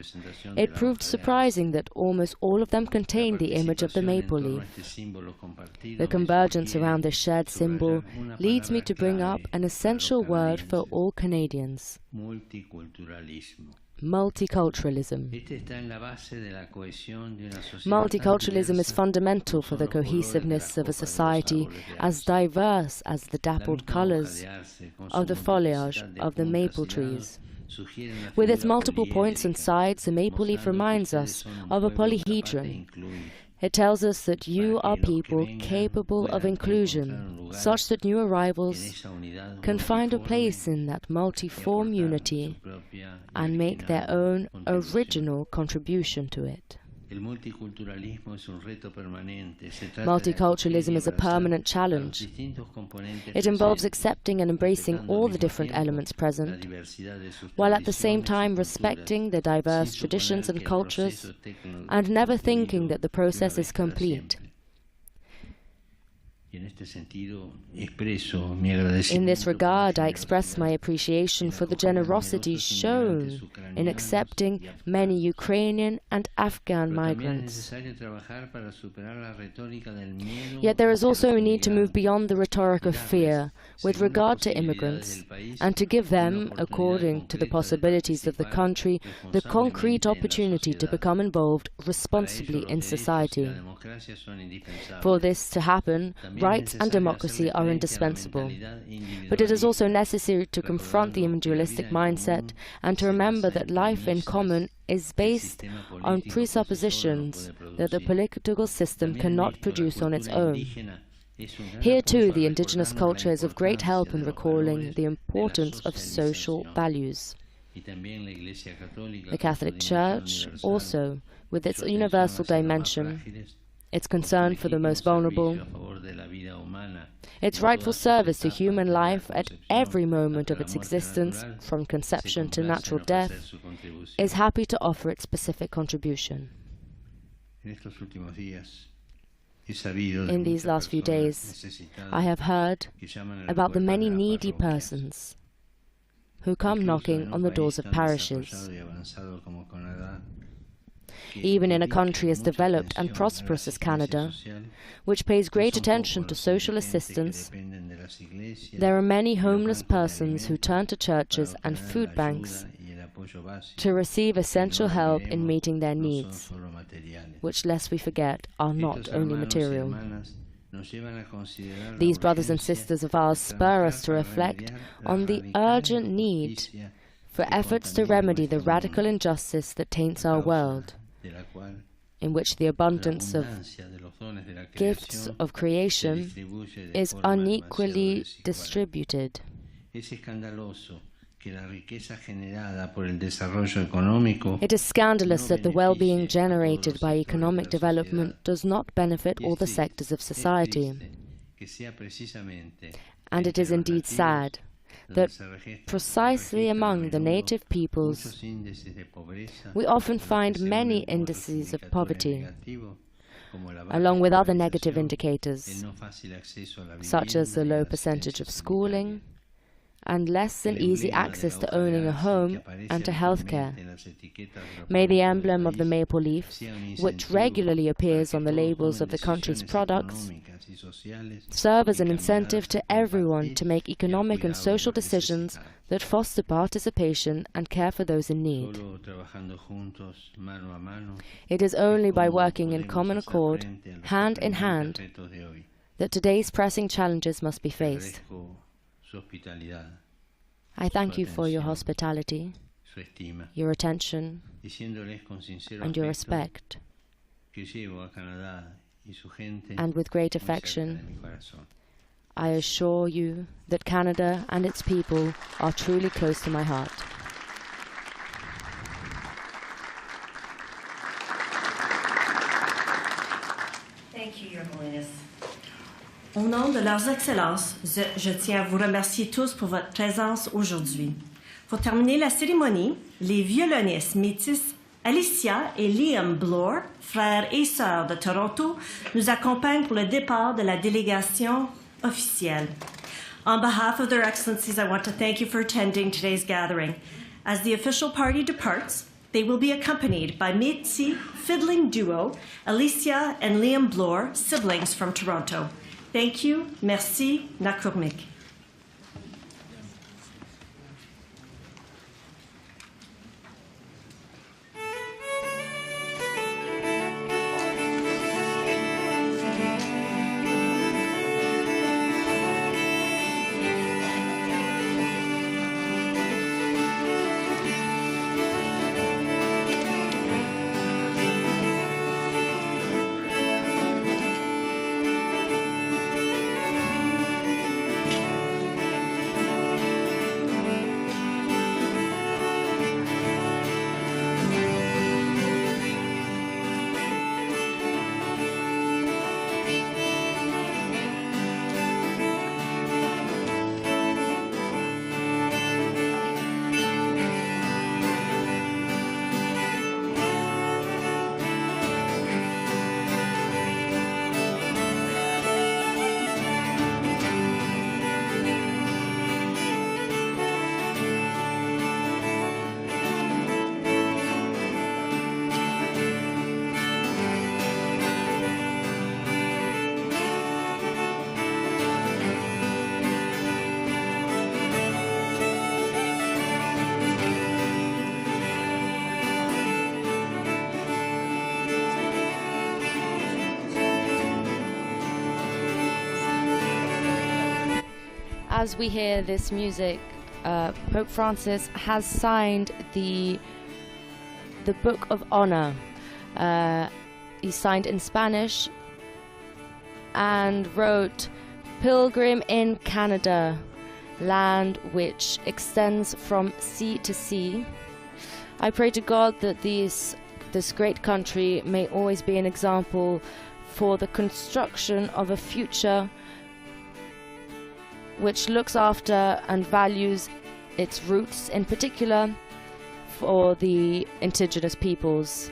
it proved surprising that almost all of them contained the image of the maple leaf. The convergence around this shared symbol leads me to bring up an essential word for all Canadians: multiculturalism. Multiculturalism is fundamental for the cohesiveness of a society as diverse as the dappled colors of the foliage of the maple trees. With its multiple points and sides, the maple leaf reminds us of a polyhedron. It tells us that you are people capable of inclusion, such that new arrivals can find a place in that multiform unity and make their own original contribution to it. Multiculturalism is a permanent challenge. It involves accepting and embracing all the different elements present, while at the same time respecting the diverse traditions and cultures, and never thinking that the process is complete. In this regard, I express my appreciation for the generosity shown in accepting many Ukrainian and Afghan migrants. Yet there is also a need to move beyond the rhetoric of fear with regard to immigrants and to give them, according to the possibilities of the country, the concrete opportunity to become involved responsibly in society. For this to happen, rights and democracy are indispensable. But it is also necessary to confront the individualistic mindset and to remember that life in common is based on presuppositions that the political system cannot produce on its own. Here too, the indigenous culture is of great help in recalling the importance of social values. The Catholic Church also, with its universal dimension, its concern for the most vulnerable, its rightful service to human life at every moment of its existence, from conception to natural death, is happy to offer its specific contribution. In these last few days, I have heard about the many needy persons who come knocking on the doors of parishes. Even in a country as developed and prosperous as Canada, which pays great attention to social assistance, there are many homeless persons who turn to churches and food banks to receive essential help in meeting their needs, which, lest we forget, are not only material. These brothers and sisters of ours spur us to reflect on the urgent need for efforts to remedy the radical injustice that taints our world, in which the abundance of gifts of creation is unequally distributed. It is scandalous that the well-being generated by economic development does not benefit all the sectors of society. And it is indeed sad that precisely among the native peoples we often find many indices of poverty, along with other negative indicators, such as the low percentage of schooling and less than easy access to owning a home and to healthcare. May the emblem of the maple leaf, which regularly appears on the labels of the country's products, serve as an incentive to everyone to make economic and social decisions that foster participation and care for those in need. It is only by working in common accord, hand in hand, that today's pressing challenges must be faced. I thank you for your hospitality, your attention, and your respect. And with great affection, I assure you that Canada and its people are truly close to my heart. Thank you, Your Holiness. Au nom de leurs excellences, je tiens à vous remercier tous pour votre présence aujourd'hui. Pour terminer la cérémonie, les violonistes métis Alicia et Liam Bloor, frères et sœurs de Toronto, nous accompagnent pour le départ de la délégation officielle. On behalf of their excellencies, I want to thank you for attending today's gathering. As the official party departs, they will be accompanied by Métis fiddling duo Alicia and Liam Bloor, siblings from Toronto. Thank you. Merci. Nakurmik. as we hear this music, Pope Francis has signed the Book of Honor. He signed in Spanish and wrote, "Pilgrim in Canada, land which extends from sea to sea. I pray to God that this great country may always be an example for the construction of a future which looks after and values its roots, in particular for the Indigenous peoples,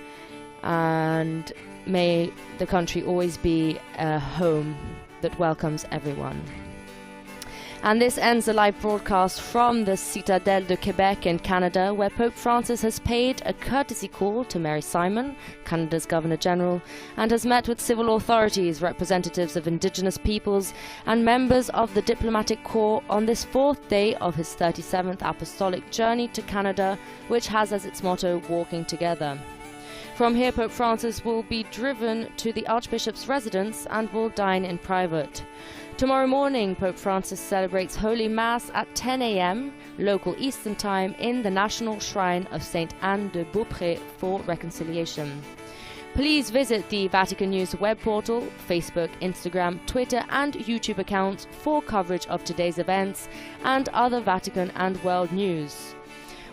and may the country always be a home that welcomes everyone." And this ends the live broadcast from the Citadel de Québec in Canada, where Pope Francis has paid a courtesy call to Mary Simon, Canada's Governor-General, and has met with civil authorities, representatives of Indigenous peoples, and members of the diplomatic corps on this fourth day of his 37th apostolic journey to Canada, which has as its motto, "Walking Together." From here, Pope Francis will be driven to the Archbishop's residence and will dine in private. Tomorrow morning, Pope Francis celebrates Holy Mass at 10 a.m. local Eastern Time in the National Shrine of St. Anne de Beaupré for reconciliation. Please visit the Vatican News web portal, Facebook, Instagram, Twitter and YouTube accounts for coverage of today's events and other Vatican and world news.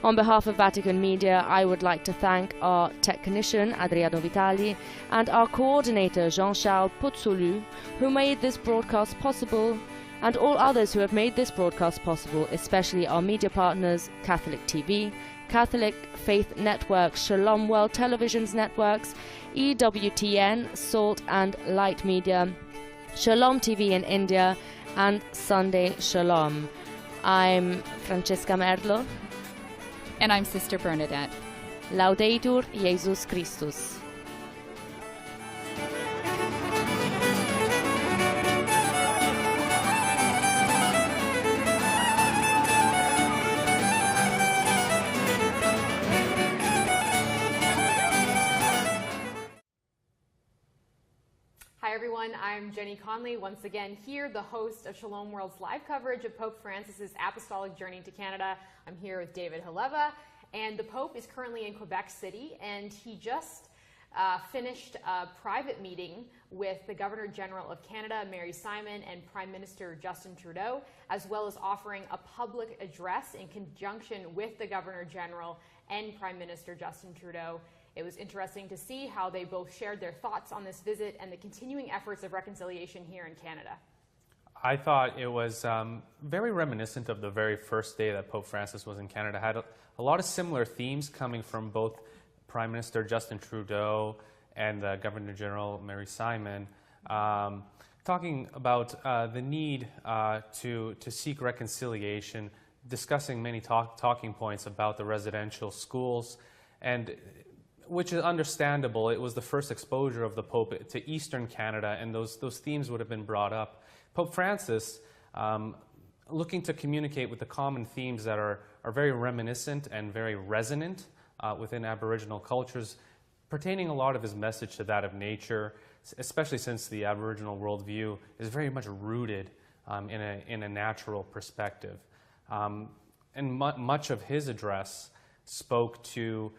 On behalf of Vatican Media, I would like to thank our technician, Adriano Vitali, and our coordinator, Jean-Charles Puzzolu, who made this broadcast possible, and all others who have made this broadcast possible, especially our media partners, Catholic TV, Catholic Faith Network, Shalom World Television's networks, EWTN, Salt and Light Media, Shalom TV in India, and Sunday Shalom. I'm Francesca Merlo. And I'm Sister Bernadette. Laudetur Jesus Christus. Hi everyone, I'm Jenny Conley, once again here, the host of Shalom World's live coverage of Pope Francis's apostolic journey to Canada. I'm here with David Haleva, and the Pope is currently in Quebec City, and he just finished a private meeting with the Governor-General of Canada, Mary Simon, and Prime Minister Justin Trudeau, as well as offering a public address in conjunction with the Governor-General and Prime Minister Justin Trudeau. It was interesting to see how they both shared their thoughts on this visit and the continuing efforts of reconciliation here in Canada. I thought it was very reminiscent of the very first day that Pope Francis was in Canada. Had a lot of similar themes coming from both Prime Minister Justin Trudeau and Governor-General Mary Simon, talking about the need to seek reconciliation, discussing many talking points about the residential schools, and which is understandable. It was the first exposure of the Pope to Eastern Canada, and those themes would have been brought up. Pope Francis, looking to communicate with the common themes that are very reminiscent and very resonant within Aboriginal cultures, pertaining a lot of his message to that of nature, especially since the Aboriginal worldview is very much rooted in a natural perspective. And much of his address spoke to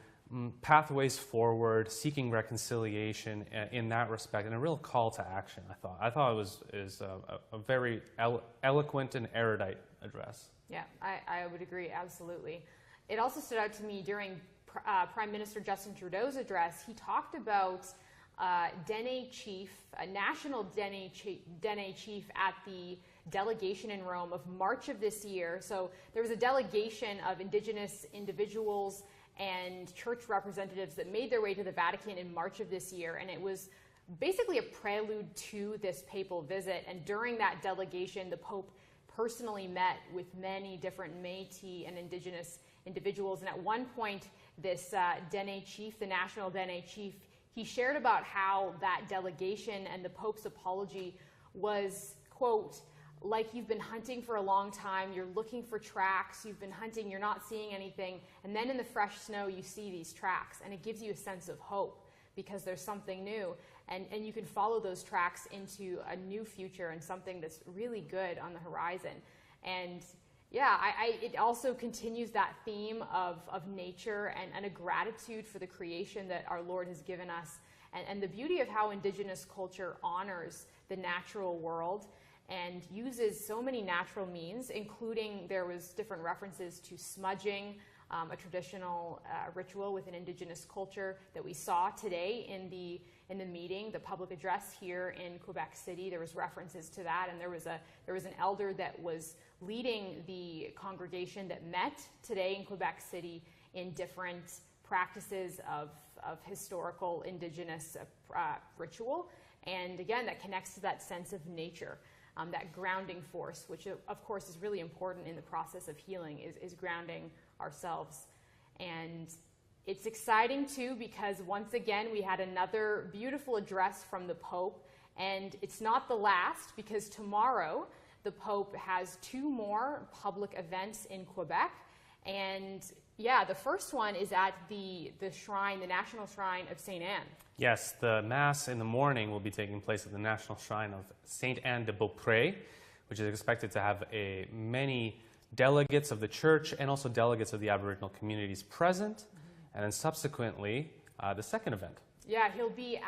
pathways forward, seeking reconciliation in that respect, and a real call to action. I thought it was a very eloquent and erudite address. Yeah, I would agree, absolutely. It also stood out to me during Prime Minister Justin Trudeau's address. He talked about Dene Chief, a national Dene Chief at the delegation in Rome of March of this year. So there was a delegation of Indigenous individuals and church representatives that made their way to the Vatican in March of this year, and it was basically a prelude to this papal visit. And during that delegation, the Pope personally met with many different Métis and Indigenous individuals, and at one point, this Dene Chief, the national Dene Chief, he shared about how that delegation and the Pope's apology was, quote, like you've been hunting for a long time, you're looking for tracks, you've been hunting, you're not seeing anything, and then in the fresh snow you see these tracks, and it gives you a sense of hope because there's something new, and you can follow those tracks into a new future and something that's really good on the horizon. And yeah, it also continues that theme of nature and a gratitude for the creation that our Lord has given us, and the beauty of how Indigenous culture honors the natural world and uses so many natural means, including there was different references to smudging, a traditional ritual within Indigenous culture that we saw today in the meeting, the public address here in Quebec City. There was references to that, and there was an elder that was leading the congregation that met today in Quebec City in different practices of historical Indigenous ritual. And again, that connects to that sense of nature, that grounding force, which of course is really important in the process of healing, is grounding ourselves. And it's exciting too, because once again, we had another beautiful address from the Pope, and it's not the last, because tomorrow the Pope has 2 more public events in Quebec. And yeah, the first one is at the shrine, the National Shrine of St. Anne. Yes, the Mass in the morning will be taking place at the National Shrine of St. Anne de Beaupré, which is expected to have many delegates of the church and also delegates of the Aboriginal communities present. And then subsequently, the second event. Yeah, he'll be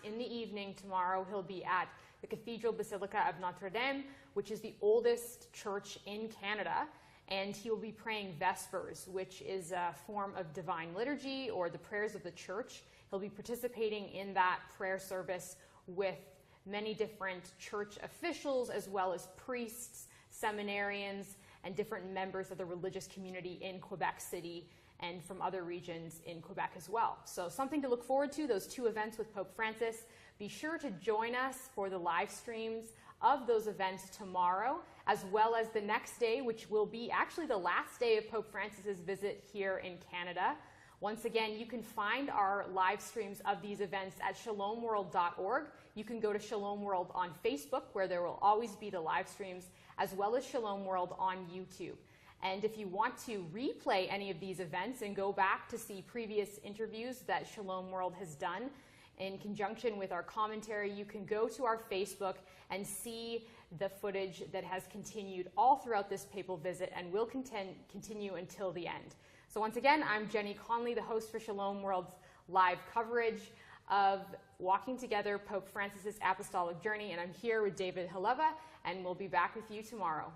in the evening tomorrow, he'll be at the Cathedral Basilica of Notre Dame, which is the oldest church in Canada. And he will be praying Vespers, which is a form of divine liturgy, or the prayers of the church. He'll be participating in that prayer service with many different church officials, as well as priests, seminarians, and different members of the religious community in Quebec City and from other regions in Quebec as well. So something to look forward to, those 2 events with Pope Francis. Be sure to join us for the live streams of those events tomorrow, as well as the next day, which will be actually the last day of Pope Francis's visit here in Canada. Once again, you can find our live streams of these events at shalomworld.org. You can go to Shalom World on Facebook, where there will always be the live streams, as well as Shalom World on YouTube. And if you want to replay any of these events and go back to see previous interviews that Shalom World has done in conjunction with our commentary, you can go to our Facebook and see the footage that has continued all throughout this papal visit and will continue until the end. So once again, I'm Jenny Conley, the host for Shalom World's live coverage of Walking Together, Pope Francis's Apostolic Journey, and I'm here with David Haleva, and we'll be back with you tomorrow.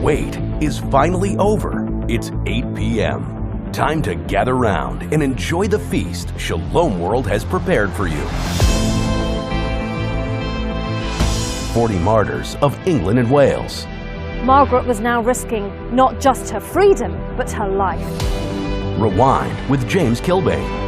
wait is finally over. It's 8 p.m. Time to gather round and enjoy the feast Shalom World has prepared for you. 40 martyrs of England and Wales. Margaret was now risking not just her freedom, but her life. Rewind with James Kilbane.